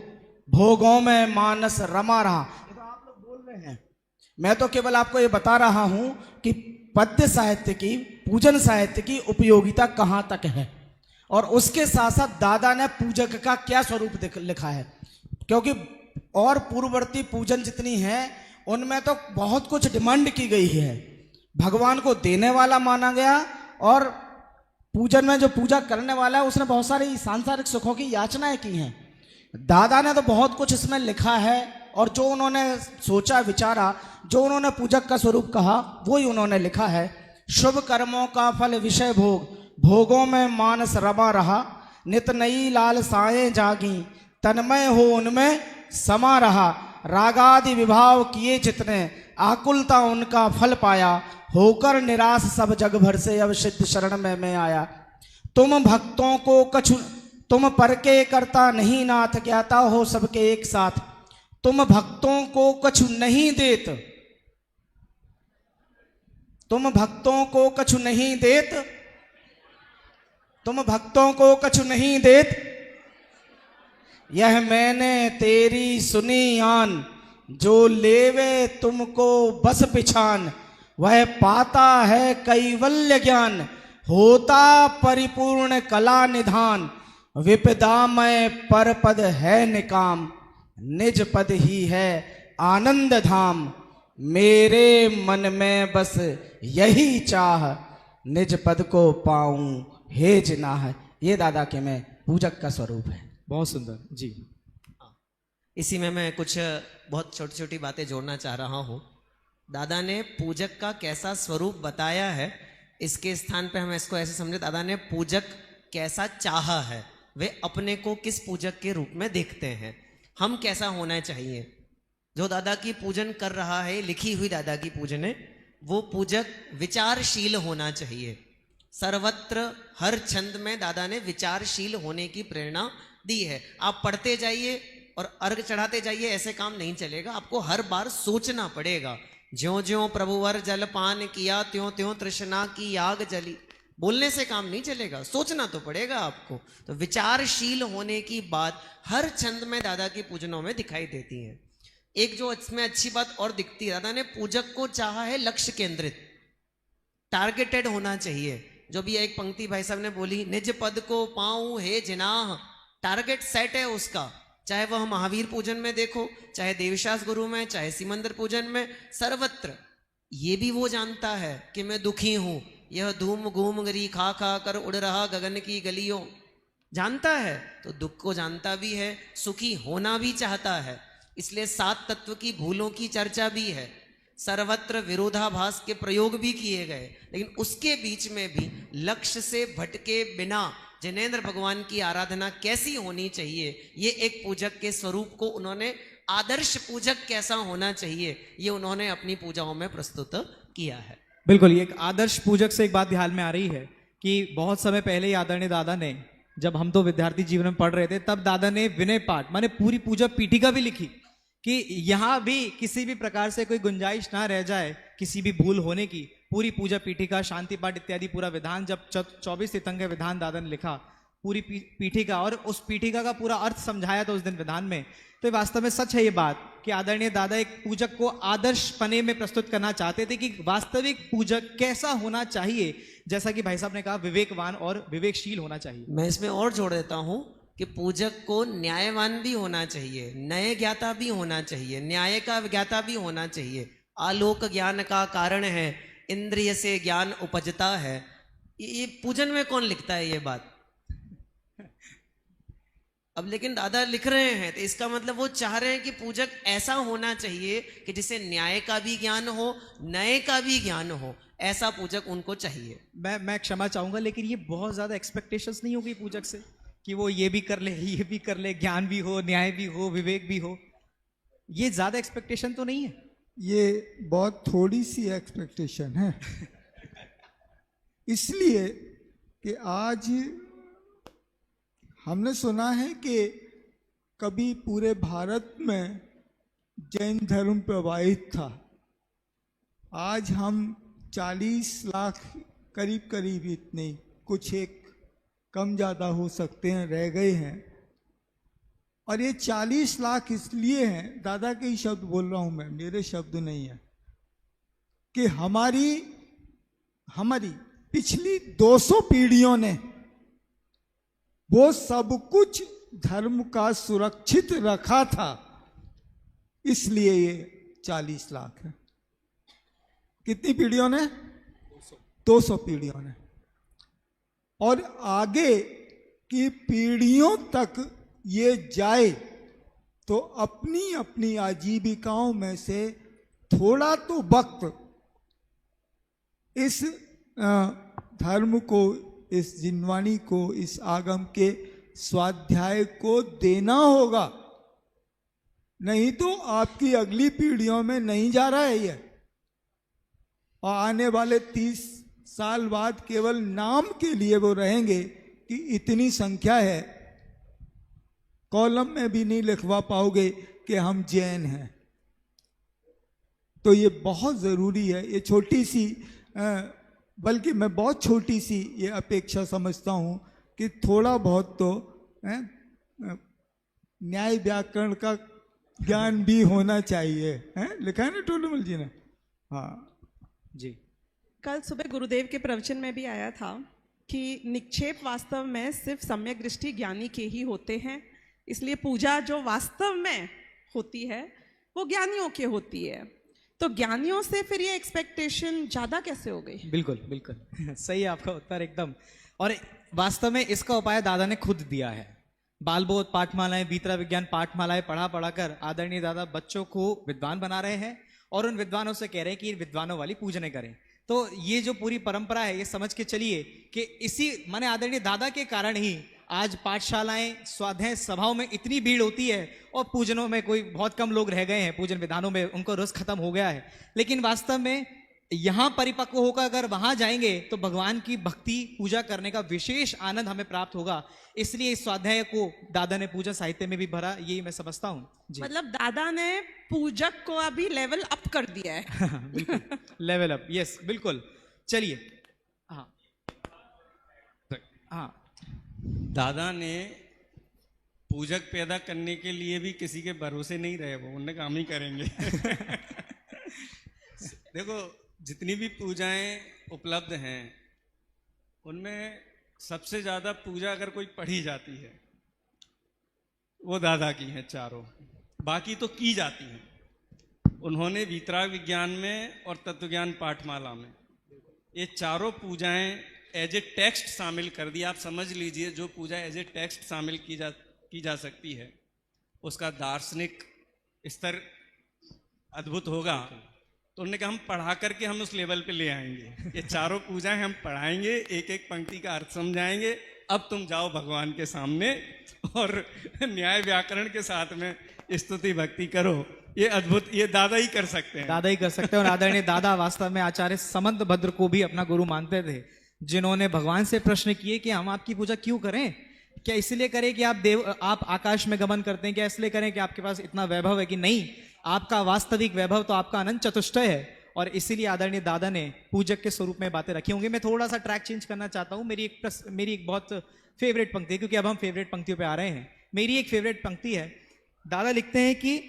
भोगों में मानस रमा रहा। तो आप लोग बोल रहे हैं, मैं तो केवल आपको ये बता रहा हूं कि पद्य साहित्य की, पूजन साहित्य की उपयोगिता कहां तक है, और उसके साथ साथ दादा ने पूजक का क्या स्वरूप लिखा है। क्योंकि और पूर्ववर्ती पूजन जितनी है उनमें तो बहुत कुछ डिमांड की गई है, भगवान को देने वाला माना गया, और पूजन में जो पूजा करने वाला है उसने बहुत सारी सांसारिक सुखों की याचनाएं की हैं। दादा ने तो बहुत कुछ इसमें लिखा है, और जो उन्होंने सोचा विचारा, जो उन्होंने पूजक का स्वरूप कहा वो ही उन्होंने लिखा है। शुभ कर्मों का फल विषय भोग, भोगों में मानस रमा रहा, नित नई लालसाएं जागी, तन्मय हो उनमें समा रहा, रागादि विभाव किए जितने आकुलता उनका फल पाया, होकर निराश सब जग भर से अब सिद्ध शरण में मैं आया। तुम भक्तों को कछु तुम पर के करता नहीं नाथ, ज्ञाता हो सबके एक साथ, तुम भक्तों को कछु नहीं देत, तुम भक्तों को कछु नहीं देत, तुम भक्तों को कछु नहीं देत, यह मैंने तेरी सुनी आन, जो लेवे तुमको बस पिछान, वह पाता है कैवल्य ज्ञान, होता परिपूर्ण कला निधान, विपदामय पर पद है निकाम, निज पद ही है आनंद धाम, मेरे मन में बस यही चाह, निज पद को पाऊं हे जिनाह। ये दादा के में पूजक का स्वरूप है। बहुत सुंदर जी। इसी में मैं कुछ बहुत छोटी छोटी बातें जोड़ना चाह रहा हूँ। दादा ने पूजक का कैसा स्वरूप बताया है, इसके स्थान पे हम इसको ऐसे समझे, दादा ने पूजक कैसा चाहा है, वे अपने को किस पूजक के रूप में देखते हैं, हम कैसा होना चाहिए। जो दादा की पूजन कर रहा है, लिखी हुई दादा की पूजन है, वो पूजक विचारशील होना चाहिए। सर्वत्र हर छंद में दादा ने विचारशील होने की प्रेरणा दी है। आप पढ़ते जाइए और अर्घ चढ़ाते जाइए, ऐसे काम नहीं चलेगा। आपको हर बार सोचना पड़ेगा। ज्यों ज्यों प्रभुवर जल पान किया, त्यों त्यों तृष्णा की आग जली। बोलने से काम नहीं चलेगा, सोचना तो पड़ेगा आपको। तो विचारशील होने की बात हर छंद में दादा की पूजनों में दिखाई देती है। एक जो इसमें अच्छी बात और दिखती है, दादा ने पूजक को चाहा है लक्ष्य केंद्रित, टारगेटेड होना चाहिए। जो भी एक पंक्ति भाई साहब ने बोली, निज पद को पाऊं हे जिनाह, टारगेट सेट है उसका। चाहे वह महावीर पूजन में देखो, चाहे देवशास गुरु में, चाहे सिमंदर पूजन में, सर्वत्र ये भी वो जानता है कि मैं दुखी हूं। यह धूम घूम गरी खा खा कर उड़ रहा गगन की गलियों, जानता है। तो दुख को जानता भी है, सुखी होना भी चाहता है। इसलिए 7 तत्व की भूलों की चर्चा भी है, सर्वत्र विरोधाभास के प्रयोग भी किए गए। लेकिन उसके बीच में भी लक्ष्य से भटके बिना जिनेंद्र भगवान की आराधना कैसी होनी चाहिए, ये एक पूजक के स्वरूप को उन्होंने, आदर्श पूजक कैसा होना चाहिए, ये उन्होंने अपनी पूजाओं में प्रस्तुत किया है। बिल्कुल, ये एक आदर्श पूजक से एक बात ध्यान में आ रही है कि बहुत समय पहले ही आदरणीय दादा ने, जब हम तो विद्यार्थी जीवन में पढ़ रहे थे, तब दादा ने विनय पाठ माने पूरी पूजा पीठिका भी लिखी कि यहाँ भी किसी भी प्रकार से कोई गुंजाइश ना रह जाए किसी भी भूल होने की। पूरी पूजा पीठिका, शांति पाठ इत्यादि पूरा विधान, जब 24 तीर्थंकर विधान दादा ने लिखा, पूरी पीठिका, और उस पीठिका का पूरा अर्थ समझाया था उस दिन विधान में। तो वास्तव में सच है ये बात कि आदरणीय दादा एक पूजक को आदर्श पने में प्रस्तुत करना चाहते थे कि वास्तविक पूजक कैसा होना चाहिए। जैसा कि भाई साहब ने कहा, विवेकवान और विवेकशील होना चाहिए। मैं इसमें और जोड़ देता हूं कि पूजक को न्यायवान भी होना चाहिए, न्याय ज्ञाता भी होना चाहिए, न्याय का ज्ञाता भी होना चाहिए। आलोक ज्ञान का कारण है, इंद्रिय से ज्ञान उपजता है। ये पूजन में कौन लिखता है ये बात? अब लेकिन दादा लिख रहे हैं, तो इसका मतलब वो चाह रहे हैं कि पूजक ऐसा होना चाहिए कि जिसे न्याय का भी ज्ञान हो, नए का भी ज्ञान हो। ऐसा पूजक उनको चाहिए। मैं क्षमा चाहूंगा, लेकिन ये बहुत ज्यादा एक्सपेक्टेशंस नहीं होगी पूजक से कि वो ये भी कर ले, ये भी कर ले, ज्ञान भी हो, न्याय भी हो, विवेक भी हो। ये ज्यादा एक्सपेक्टेशन तो नहीं है? ये बहुत थोड़ी सी एक्सपेक्टेशन है। इसलिए कि आज हमने सुना है कि कभी पूरे भारत में जैन धर्म प्रवाहित था। आज हम 40 लाख करीब करीब, इतने कुछ एक कम ज़्यादा हो सकते हैं, रह गए हैं। और ये 40 लाख इसलिए हैं, दादा के ही शब्द बोल रहा हूं मैं, मेरे शब्द नहीं है, कि हमारी पिछली 200 पीढ़ियों ने वो सब कुछ धर्म का सुरक्षित रखा था, इसलिए ये 40 लाख है। कितनी पीढ़ियों ने? 200 पीढ़ियों ने। और आगे की पीढ़ियों तक ये जाए तो अपनी अपनी आजीविकाओं में से थोड़ा तो वक्त इस धर्म को, इस जिनवाणी को, इस आगम के स्वाध्याय को देना होगा। नहीं तो आपकी अगली पीढ़ियों में नहीं जा रहा है ये, और आने वाले 30 साल बाद केवल नाम के लिए वो रहेंगे कि इतनी संख्या है, कॉलम में भी नहीं लिखवा पाओगे कि हम जैन हैं। तो ये बहुत ज़रूरी है। ये छोटी सी, बल्कि मैं बहुत छोटी सी ये अपेक्षा समझता हूँ कि थोड़ा बहुत तो न्याय व्याकरण का ज्ञान भी होना चाहिए। लिखा है ना टोलमल जी ने? हाँ जी। कल सुबह गुरुदेव के प्रवचन में भी आया था कि निक्षेप वास्तव में सिर्फ सम्यक दृष्टि ज्ञानी के ही होते हैं। इसलिए पूजा जो वास्तव में होती है वो ज्ञानियों की होती है। तो ज्ञानियों से फिर ये एक्सपेक्टेशन ज़्यादा कैसे हो गई? बिल्कुल बिल्कुल सही है आपका उत्तर एकदम। और वास्तव में इसका उपाय दादा ने खुद दिया है। बालबोध पाठमालाएं, बीतरा विज्ञान पाठमालाएं पढ़ा कर आदरणीय दादा बच्चों को विद्वान बना रहे हैं और उन विद्वानों से कह रहे हैं कि विद्वानों वाली पूजने करें। तो ये जो पूरी परंपरा है, ये समझ के चलिए कि इसी माने आदरणीय दादा के कारण ही आज पाठशालाएं, स्वाध्याय सभाओं में इतनी भीड़ होती है और पूजनों में कोई बहुत कम लोग रह गए हैं, पूजन विधानों में उनको रस खत्म हो गया है। लेकिन वास्तव में यहाँ परिपक्व होकर अगर वहां जाएंगे तो भगवान की भक्ति पूजा करने का विशेष आनंद हमें प्राप्त होगा। इसलिए इस स्वाध्याय को दादा ने पूजा साहित्य में भी भरा, यही मैं समझता हूँ जी। मतलब दादा ने पूजक को अभी लेवल अप कर दिया है। बिल्कुल, लेवल अप, यस बिल्कुल। चलिए, हाँ हाँ, दादा ने पूजक पैदा करने के लिए भी किसी के भरोसे नहीं रहे, वो उन्हें काम ही करेंगे। देखो, जितनी भी पूजाएं उपलब्ध हैं उनमें सबसे ज्यादा पूजा अगर कोई पढ़ी जाती है वो दादा की है चारों, बाकी तो की जाती हैं। उन्होंने वीतराग विज्ञान में और तत्वज्ञान पाठमाला में ये चारों पूजाएं एज ए टेक्स्ट शामिल कर दिया। आप समझ लीजिए, जो पूजा एज ए टेक्स्ट शामिल की जा सकती है उसका दार्शनिक स्तर अद्भुत होगा। तो उन्होंने कहा हम पढ़ा करके हम उस लेवल पे ले आएंगे। ये चारों पूजाएं हम पढ़ाएंगे, एक एक पंक्ति का अर्थ समझाएंगे। अब तुम जाओ भगवान के सामने और न्याय व्याकरण के साथ में स्तुति भक्ति करो। ये अद्भुत, ये दादा ही कर सकते हैं। दादा ही कर सकते हैं। और आदरणीय दादा वास्तव में आचार्य समंत भद्र को भी अपना गुरु मानते थे, जिन्होंने भगवान से प्रश्न किए कि हम आपकी पूजा क्यों करें? क्या इसलिए करें कि आप आकाश में गमन करते हैं? क्या इसलिए करें कि आपके पास इतना वैभव है? कि नहीं, आपका वास्तविक वैभव तो आपका अनंत चतुष्टय है। और इसीलिए आदरणीय दादा ने पूजक के स्वरूप में बातें रखी होंगी। मैं थोड़ा सा ट्रैक चेंज करना चाहता हूं। मेरी एक बहुत फेवरेट पंक्ति है, क्योंकि अब हम फेवरेट पंक्तियों पे आ रहे हैं। मेरी एक फेवरेट पंक्ति है, दादा लिखते हैं कि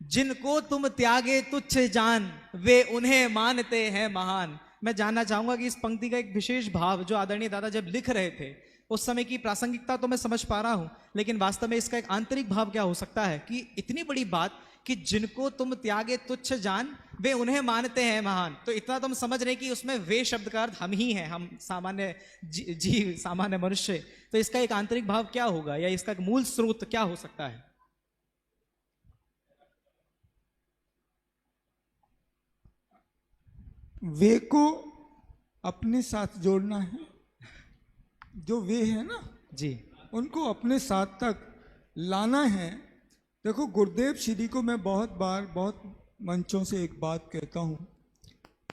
जिनको तुम त्यागे तुच्छ जान, वे उन्हें मानते हैं महान। मैं जानना चाहूंगा कि इस पंक्ति का एक विशेष भाव जो आदरणीय दादा जब लिख रहे थे, उस समय की प्रासंगिकता तो मैं समझ पा रहा हूं, लेकिन वास्तव में इसका एक आंतरिक भाव क्या हो सकता है कि इतनी बड़ी बात कि जिनको तुम त्यागे तुच्छ जान, वे उन्हें मानते हैं महान। तो इतना तुम समझ रहे कि उसमें वे शब्द का अर्थ हम ही हैं, हम सामान्य जीव, सामान्य मनुष्य। तो इसका एक आंतरिक भाव क्या होगा, या इसका एक मूल स्रोत क्या हो सकता है? वे को अपने साथ जोड़ना है। जो वे है ना जी, उनको अपने साथ तक लाना है। देखो, गुरुदेव श्री को मैं बहुत बार बहुत मंचों से एक बात कहता हूँ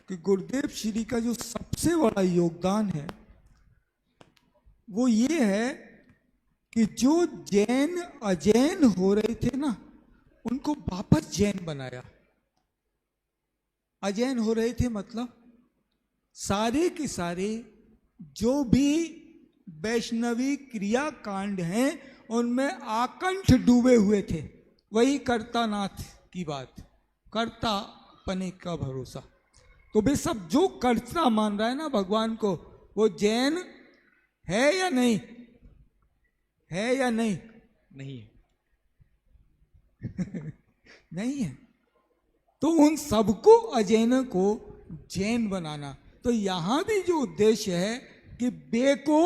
कि गुरुदेव श्री का जो सबसे बड़ा योगदान है वो ये है कि जो जैन अजैन हो रहे थे ना, उनको वापस जैन बनाया। अजैन हो रहे थे मतलब सारे के सारे जो भी वैष्णवी क्रिया कांड हैं उनमें आकंठ डूबे हुए थे। वही कर्तानाथ की बात, कर्ता पने का भरोसा। तो वे सब जो कर्ता मान रहा है ना भगवान को, वो जैन है या नहीं? है या नहीं? नहीं है। नहीं है। तो उन सबको अजैन को जैन बनाना। तो यहां भी जो उद्देश्य है कि बे को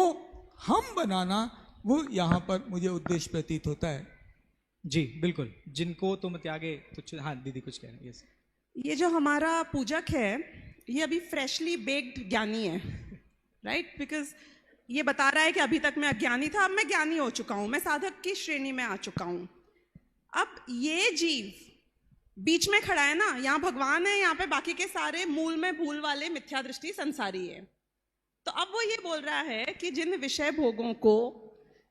हम बनाना, वो यहां पर मुझे उद्देश्य प्रतीत होता है। जी बिल्कुल, जिनको तुम त्यागे कुछ। हाँ दीदी कुछ कह रहे हैं। यस, ये जो हमारा पूजक है ये अभी फ्रेशली बेक्ड ज्ञानी है, राइट? बिकॉज ये बता रहा है कि अभी तक मैं अज्ञानी था, अब मैं ज्ञानी हो चुका हूं, मैं साधक की श्रेणी में आ चुका हूं। अब ये जीव बीच में खड़ा है ना, यहाँ भगवान है, यहाँ पे बाकी के सारे मूल में भूल वाले मिथ्या दृष्टि संसारी है। तो अब वो ये बोल रहा है कि जिन विषय भोगों को,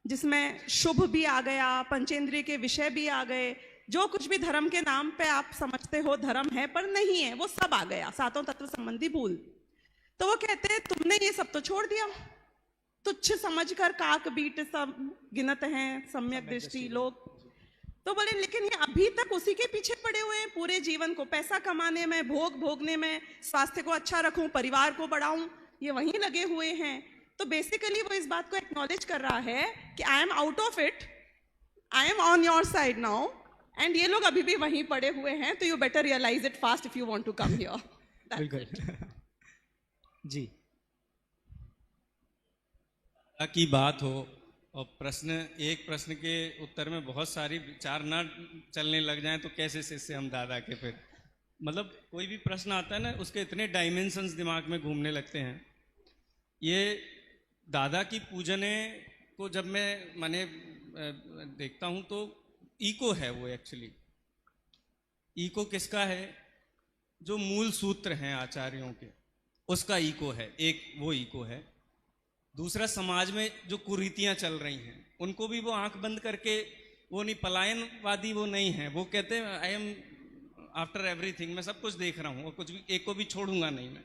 जिसमें शुभ भी आ गया, पंचेंद्रिय के विषय भी आ गए, जो कुछ भी धर्म के नाम पे आप समझते हो धर्म है पर नहीं है, वो सब आ गया, सातों तत्व संबंधी भूल। तो वो कहते हैं तुमने ये सब तो छोड़ दिया, तुच्छ समझकर काक बीट सब गिनत हैं सम्यक दृष्टि लोग। तो बोले लेकिन ये अभी तक उसी के पीछे पड़े हुए हैं, पूरे जीवन को पैसा कमाने में, भोग भोगने में, स्वास्थ्य को अच्छा रखूं, परिवार को बढ़ाऊं, ये वहीं लगे हुए हैं। तो बेसिकली वो इस बात को एक्नॉलेज कर रहा है कि I am out of it, I am on your side now, and ये लोग अभी भी वहीं पड़े हुए हैं। तो you better realise it fast if you want to come here. बिल्कुल। जी, की बात हो और एक प्रश्न के उत्तर में बहुत सारी विचार ना चलने लग जाएं तो कैसे शिष्य हम दादा के? फिर मतलब कोई भी प्रश्न आता है ना, उसके इतने डायमेंशंस दिमाग में घूमने लगते हैं। ये दादा की पूजने को जब मैंने देखता हूँ तो ईको है वो। एक्चुअली ईको किसका है? जो मूल सूत्र हैं आचार्यों के, उसका ईको है, एक वो ईको है। दूसरा, समाज में जो कुरीतियां चल रही हैं उनको भी वो आंख बंद करके, वो नहीं, पलायनवादी वो नहीं है, वो कहते हैं आई एम आफ्टर एवरीथिंग, मैं सब कुछ देख रहा हूँ और कुछ भी, एक को भी छोड़ूंगा नहीं मैं।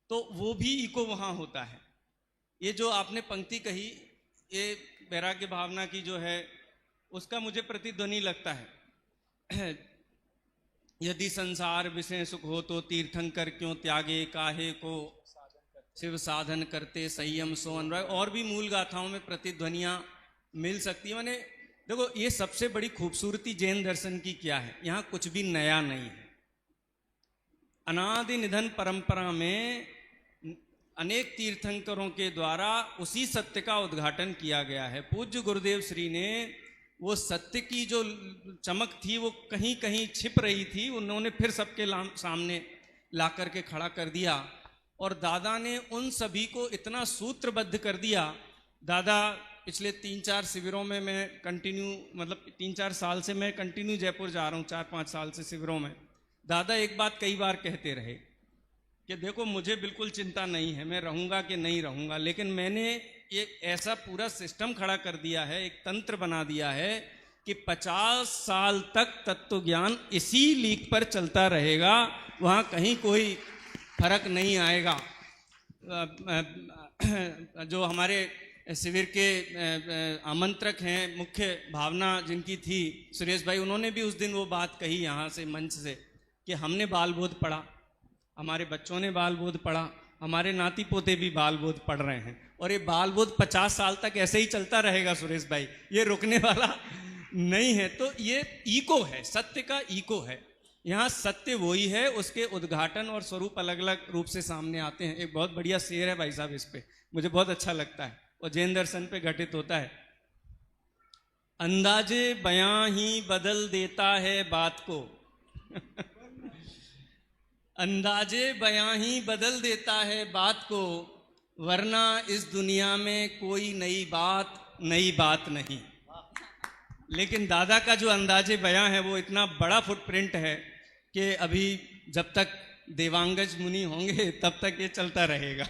तो वो भी ईको वहाँ होता है। ये जो आपने पंक्ति कही, ये वैराग्य भावना की जो है, उसका मुझे प्रतिध्वनि लगता है। यदि संसार विषय सुख हो तो तीर्थंकर क्यों त्यागे, काहे को शिव साधन करते संयम सो अनुराग। और भी मूल गाथाओं में प्रतिध्वनियां मिल सकती है। मैंने देखो, ये सबसे बड़ी खूबसूरती जैन दर्शन की क्या है, यहाँ कुछ भी नया नहीं है। अनादि निधन परंपरा में अनेक तीर्थंकरों के द्वारा उसी सत्य का उद्घाटन किया गया है। पूज्य गुरुदेव श्री ने वो सत्य की जो चमक थी वो कहीं कहीं छिप रही थी, उन्होंने फिर सबके सामने ला करके खड़ा कर दिया। और दादा ने उन सभी को इतना सूत्रबद्ध कर दिया। दादा पिछले 3-4 शिविरों में मैं कंटिन्यू, मतलब 3-4 साल से मैं कंटिन्यू जयपुर जा रहा हूँ, 4-5 साल से शिविरों में। दादा एक बात कई बार कहते रहे कि देखो मुझे बिल्कुल चिंता नहीं है मैं रहूँगा कि नहीं रहूँगा, लेकिन मैंने ये ऐसा पूरा सिस्टम खड़ा कर दिया है, एक तंत्र बना दिया है कि 50 साल तक तत्व ज्ञान इसी लीक पर चलता रहेगा, वहाँ कहीं कोई फर्क नहीं आएगा। जो हमारे शिविर के आमंत्रक हैं, मुख्य भावना जिनकी थी सुरेश भाई, उन्होंने भी उस दिन वो बात कही यहाँ से मंच से कि हमने बाल बोध पढ़ा, हमारे बच्चों ने बाल बोध पढ़ा, हमारे नाती पोते भी बाल बोध पढ़ रहे हैं, और ये बाल बोध 50 साल तक ऐसे ही चलता रहेगा सुरेश भाई, ये रुकने वाला नहीं है। तो ये ईको है, सत्य का ईको है। यहाँ सत्य वही है, उसके उद्घाटन और स्वरूप अलग अलग रूप से सामने आते हैं। एक बहुत बढ़िया शेर है भाई साहब, इस पे मुझे बहुत अच्छा लगता है और जैन दर्शन पे घटित होता है। अंदाजे बयां ही बदल देता है बात को अंदाजे बयां ही बदल देता है बात को, वरना इस दुनिया में कोई नई बात नहीं। लेकिन दादा का जो अंदाजे बयां है वो इतना बड़ा फुटप्रिंट है कि अभी जब तक देवांगज मुनि होंगे तब तक ये चलता रहेगा।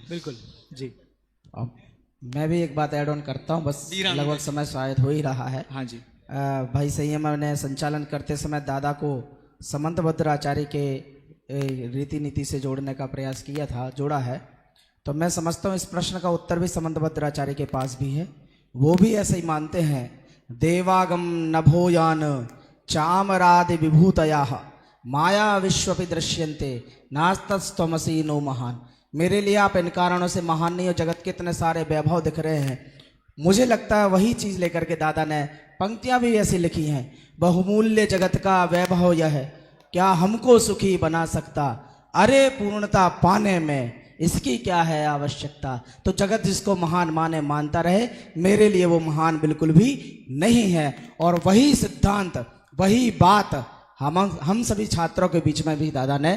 बिल्कुल जी। अब मैं भी एक बात ऐड ऑन करता हूँ, बस लगभग समय शायद हो ही रहा है। हाँ जी। भाई संयम ने संचालन करते समय दादा को समंतभद्र आचार्य के रीति नीति से जोड़ने का प्रयास किया था, जोड़ा है। तो मैं समझता हूँ इस प्रश्न का उत्तर भी समंतभद्र आचार्य के पास भी है। वो भी ऐसे ही मानते हैं, देवागम नभोयान चामरादि विभूतया माया विश्वपि दृश्यन्ते नास्तस्त्वमसि नो महान। मेरे लिए आप इन कारणों से महान नहीं हो, जगत के इतने सारे वैभव दिख रहे हैं। मुझे लगता है वही चीज लेकर के दादा ने पंक्तियां भी ऐसी लिखी हैं, बहुमूल्य जगत का वैभव यह है, क्या हमको सुखी बना सकता, अरे पूर्णता पाने में इसकी क्या है आवश्यकता। तो जगत जिसको महान माने मानता रहे, मेरे लिए वो महान बिल्कुल भी नहीं है। और वही सिद्धांत, वही बात हम सभी छात्रों के बीच में भी दादा ने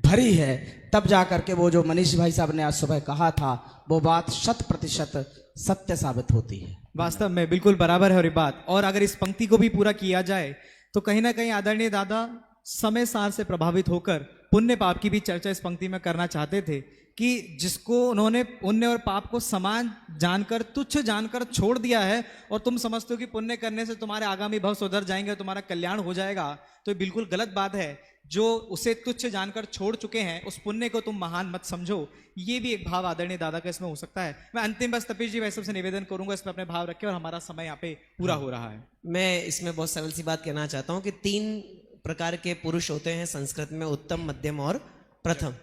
भरी है। तब जा करके वो जो मनीष भाई साहब ने आज सुबह कहा था, वो बात 100% सत्य साबित होती है। वास्तव में बिल्कुल बराबर है और ये बात। और अगर इस पंक्ति को भी पूरा किया जाए तो कहीं ना कहीं आदरणीय दादा समय सार से प्रभावित होकर पुण्य पाप की भी चर्चा इस पंक्ति में करना चाहते थे कि जिसको उन्होंने पुण्य और पाप को समान जानकर, तुच्छ जानकर छोड़ दिया है, और तुम समझते हो कि पुण्य करने से तुम्हारे आगामी भव सुधर जाएंगे, तुम्हारा कल्याण हो जाएगा, तो ये बिल्कुल गलत बात है। जो उसे तुच्छ जानकर छोड़ चुके हैं, उस पुण्य को तुम महान मत समझो। ये भी एक भाव आदरणीय दादा का इसमें हो सकता है। मैं अंतिम बस तपीश जी वैसे से निवेदन करूंगा, इसमें अपने भाव रखें, और हमारा समय यहाँ पे पूरा हो रहा है। मैं इसमें बहुत सरल सी बात कहना चाहता हूँ कि 3 प्रकार के पुरुष होते हैं संस्कृत में, उत्तम, मध्यम और प्रथम।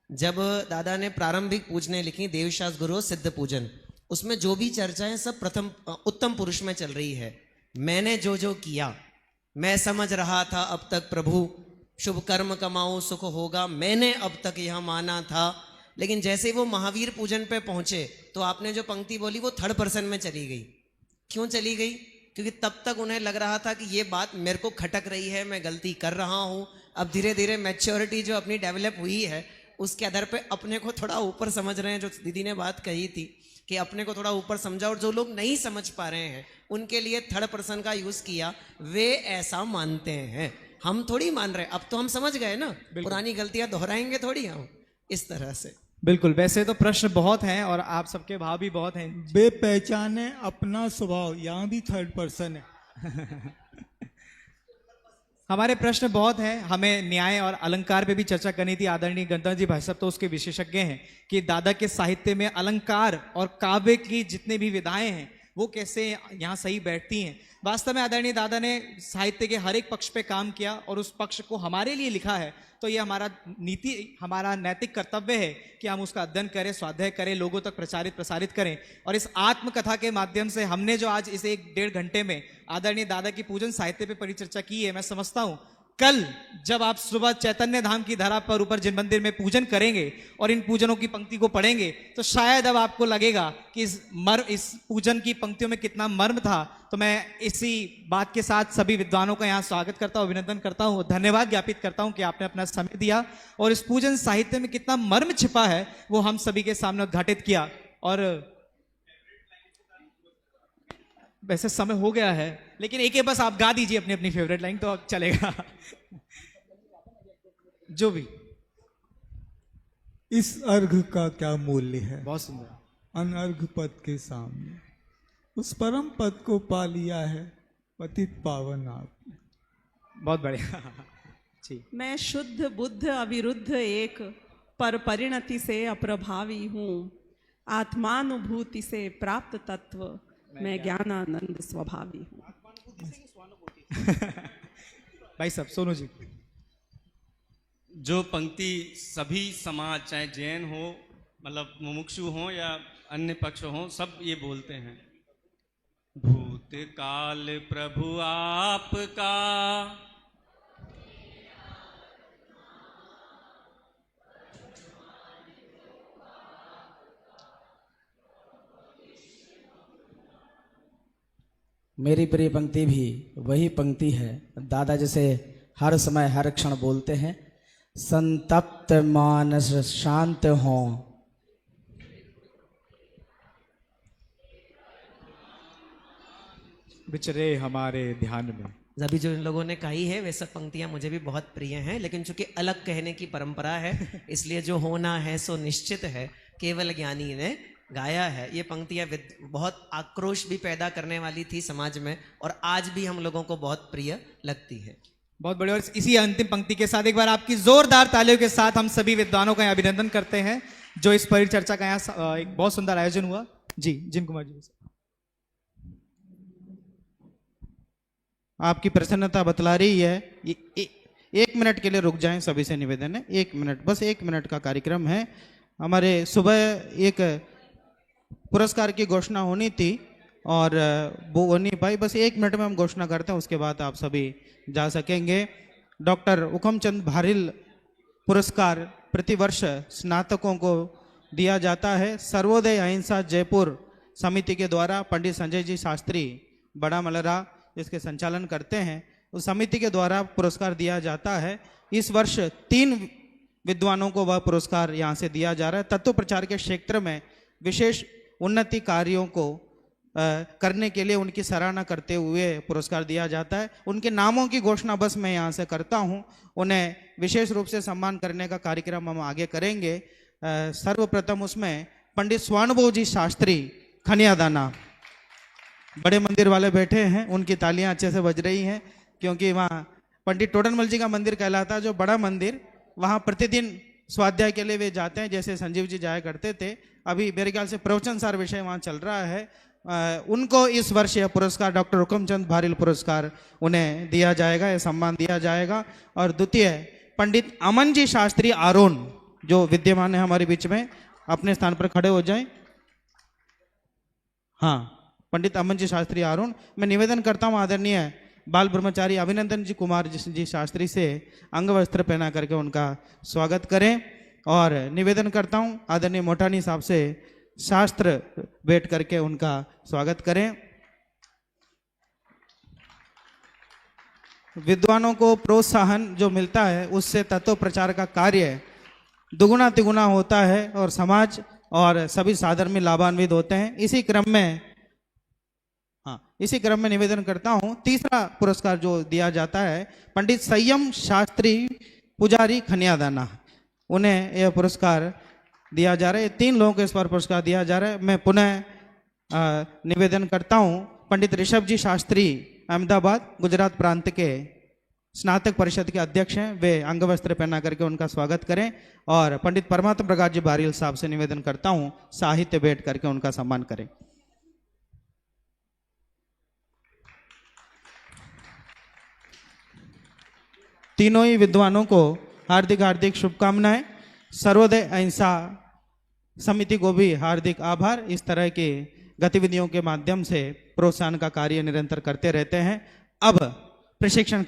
जब दादा ने प्रारंभिक पूजने लिखी, देवशास्त्र गुरु सिद्ध पूजन, उसमें जो भी चर्चाएं सब प्रथम उत्तम पुरुष में चल रही है। मैंने जो जो किया, मैं समझ रहा था अब तक प्रभु शुभ कर्म कमाओ सुख होगा, मैंने अब तक यह माना था। लेकिन जैसे वो महावीर पूजन पे पहुंचे तो आपने जो पंक्ति बोली वो 3rd पर्सन में चली गई। क्यों चली गई? क्योंकि तब तक उन्हें लग रहा था कि ये बात मेरे को खटक रही है, मैं गलती कर रहा हूँ। अब धीरे धीरे मैच्योरिटी जो अपनी डेवलप हुई है उसके आधार पे अपने को थोड़ा ऊपर समझ रहे हैं। जो दीदी ने बात कही थी कि अपने को थोड़ा ऊपर समझा, और जो लोग नहीं समझ पा रहे हैं उनके लिए 3rd पर्सन का यूज किया। वे ऐसा मानते हैं, हम थोड़ी मान रहे। अब तो हम समझ गए ना, पुरानी गलतियां दोहराएंगे थोड़ी हम। इस तरह से। बिल्कुल, वैसे तो प्रश्न बहुत हैं और आप सबके भाव भी बहुत हैं। बेपहचाने अपना स्वभाव, यहाँ भी थर्ड पर्सन है। हमारे प्रश्न बहुत हैं, हमें न्याय और अलंकार पे भी चर्चा करनी थी। आदरणीय गणतंत्र जी भाई साहब तो उसके विशेषज्ञ हैं कि दादा के साहित्य में अलंकार और काव्य की जितने भी विधाएं हैं वो कैसे यहाँ सही बैठती हैं। वास्तव में आदरणीय दादा ने साहित्य के हर एक पक्ष पे काम किया और उस पक्ष को हमारे लिए लिखा है, तो ये हमारा हमारा नैतिक कर्तव्य है कि हम उसका अध्ययन करें, स्वाध्याय करें, लोगों तक प्रसारित करें। और इस आत्मकथा के माध्यम से हमने जो आज इस 1-1.5 घंटे में आदरणीय दादा की पूजन साहित्य पे परिचर्चा की है, मैं समझता हूं कल जब आप सुबह चैतन्य धाम की धरा पर ऊपर जिन मंदिर में पूजन करेंगे और इन पूजनों की पंक्ति को पढ़ेंगे तो शायद अब आपको लगेगा कि इस पूजन की पंक्तियों में कितना मर्म था। तो मैं इसी बात के साथ सभी विद्वानों का यहाँ स्वागत करता हूँ, अभिनंदन करता हूँ, धन्यवाद ज्ञापित करता हूँ कि आपने अपना समय दिया और इस पूजन साहित्य में कितना मर्म छिपा है वो हम सभी के सामने उद्घाटित किया। और वैसे समय हो गया है लेकिन एक बस आप गा दीजिए अपनी अपनी फेवरेट लाइन तो अब चलेगा। जो भी। इस अर्घ का क्या मूल्य है बहुत सुंदर। अनर्घ पद के सामने, उस परम पद को पा लिया है पतित पावन आपने। बहुत बढ़िया जी। मैं शुद्ध बुद्ध अविरुद्ध एक पर परिणति से अप्रभावी हूँ, आत्मानुभूति से प्राप्त तत्व मैं ज्ञानानंद स्वभावी हूँ। भाई साहब सोनू जी। जो पंक्ति सभी समाज चाहे जैन हो मतलब मुमुक्षु हो या अन्य पक्ष हो सब ये बोलते हैं, भूतकाल प्रभु आपका मेरी प्रिय पंक्ति भी वही पंक्ति है। दादा जैसे हर समय हर क्षण बोलते हैं, संतप्त मानस शांत हो, विचरे हमारे ध्यान में। अभी जो इन लोगों ने कही है वे सब पंक्तियां मुझे भी बहुत प्रिय हैं, लेकिन चूंकि अलग कहने की परंपरा है इसलिए जो होना है सो निश्चित है, केवल ज्ञानी ने गाया है। ये पंक्तियां बहुत आक्रोश भी पैदा करने वाली थी समाज में और आज भी हम लोगों को बहुत प्रिय लगती है। बहुत बढ़िया। और इसी अंतिम पंक्ति के साथ एक बार आपकी जोरदार तालियों के साथ हम सभी विद्वानों का अभिनंदन करते हैं जो इस परिचर्चा का यहाँ एक बहुत सुंदर आयोजन हुआ। जी जिन कुमार जी। आपकी प्रसन्नता बतला रही है। एक मिनट के लिए रुक जाएं, सभी से निवेदन है, 1 मिनट, बस 1 मिनट का कार्यक्रम है। हमारे सुबह एक पुरस्कार की घोषणा होनी थी और वो हो नहीं पाई, बस 1 मिनट में हम घोषणा करते हैं, उसके बाद आप सभी जा सकेंगे। डॉक्टर हुकमचंद भारिल पुरस्कार प्रतिवर्ष स्नातकों को दिया जाता है। सर्वोदय अहिंसा जयपुर समिति के द्वारा पंडित संजय जी शास्त्री बड़ा मलरा जिसके संचालन करते हैं, उस समिति के द्वारा पुरस्कार दिया जाता है। इस वर्ष 3 विद्वानों को वह पुरस्कार यहाँ से दिया जा रहा है। तत्व प्रचार के क्षेत्र में विशेष उन्नति कार्यों को करने के लिए उनकी सराहना करते हुए पुरस्कार दिया जाता है। उनके नामों की घोषणा बस मैं यहाँ से करता हूँ, उन्हें विशेष रूप से सम्मान करने का कार्यक्रम हम आगे करेंगे। सर्वप्रथम उसमें पंडित स्वानुभव जी शास्त्री खनियादाना, बड़े मंदिर वाले बैठे हैं, उनकी तालियां अच्छे से बज रही हैं क्योंकि वहाँ पंडित टोडरमल जी का मंदिर कहलाता है जो बड़ा मंदिर, वहाँ प्रतिदिन स्वाध्याय के लिए वे जाते हैं, जैसे संजीव जी जाया करते थे। अभी मेरे ख्याल से प्रवचन सार विषय वहाँ चल रहा है। उनको इस वर्ष यह पुरस्कार डॉक्टर हुकमचंद भारिल पुरस्कार उन्हें दिया जाएगा, यह सम्मान दिया जाएगा। और द्वितीय पंडित अमन जी शास्त्री आरोन जो विद्यमान है हमारे बीच में, अपने स्थान पर खड़े हो जाएं। हाँ, पंडित अमन जी शास्त्री आरुण। मैं निवेदन करता हूँ आदरणीय बाल ब्रह्मचारी अभिनंदन जी कुमार जी शास्त्री से अंग वस्त्र पहना करके उनका स्वागत करें। और निवेदन करता हूँ आदरणीय मोटानी साहब से शास्त्र भेंट करके उनका स्वागत करें। विद्वानों को प्रोत्साहन जो मिलता है उससे तत्व प्रचार का कार्य दुगुना तिगुना होता है और समाज और सभी साधर्मी लाभान्वित होते हैं। इसी क्रम में निवेदन करता हूं, तीसरा पुरस्कार जो दिया जाता है पंडित संयम शास्त्री पुजारी खनियादाना, उन्हें यह पुरस्कार दिया जा रहा है। 3 लोगों को इस बार पुरस्कार दिया जा रहा है। मैं पुनः निवेदन करता हूं, पंडित ऋषभ जी शास्त्री अहमदाबाद गुजरात प्रांत के स्नातक परिषद के अध्यक्ष हैं, वे अंग वस्त्र पहना करके उनका स्वागत करें। और पंडित परमात्म प्रकाश जी बारियल साहब से निवेदन करता हूं, साहित्य भेंट करके उनका सम्मान करें। तीनों ही विद्वानों को हार्दिक हार्दिक शुभकामनाएं। सर्वोदय अहिंसा समिति को भी हार्दिक आभार। इस तरह की गतिविधियों के माध्यम से प्रोत्साहन का कार्य निरंतर करते रहते हैं। अब प्रशिक्षण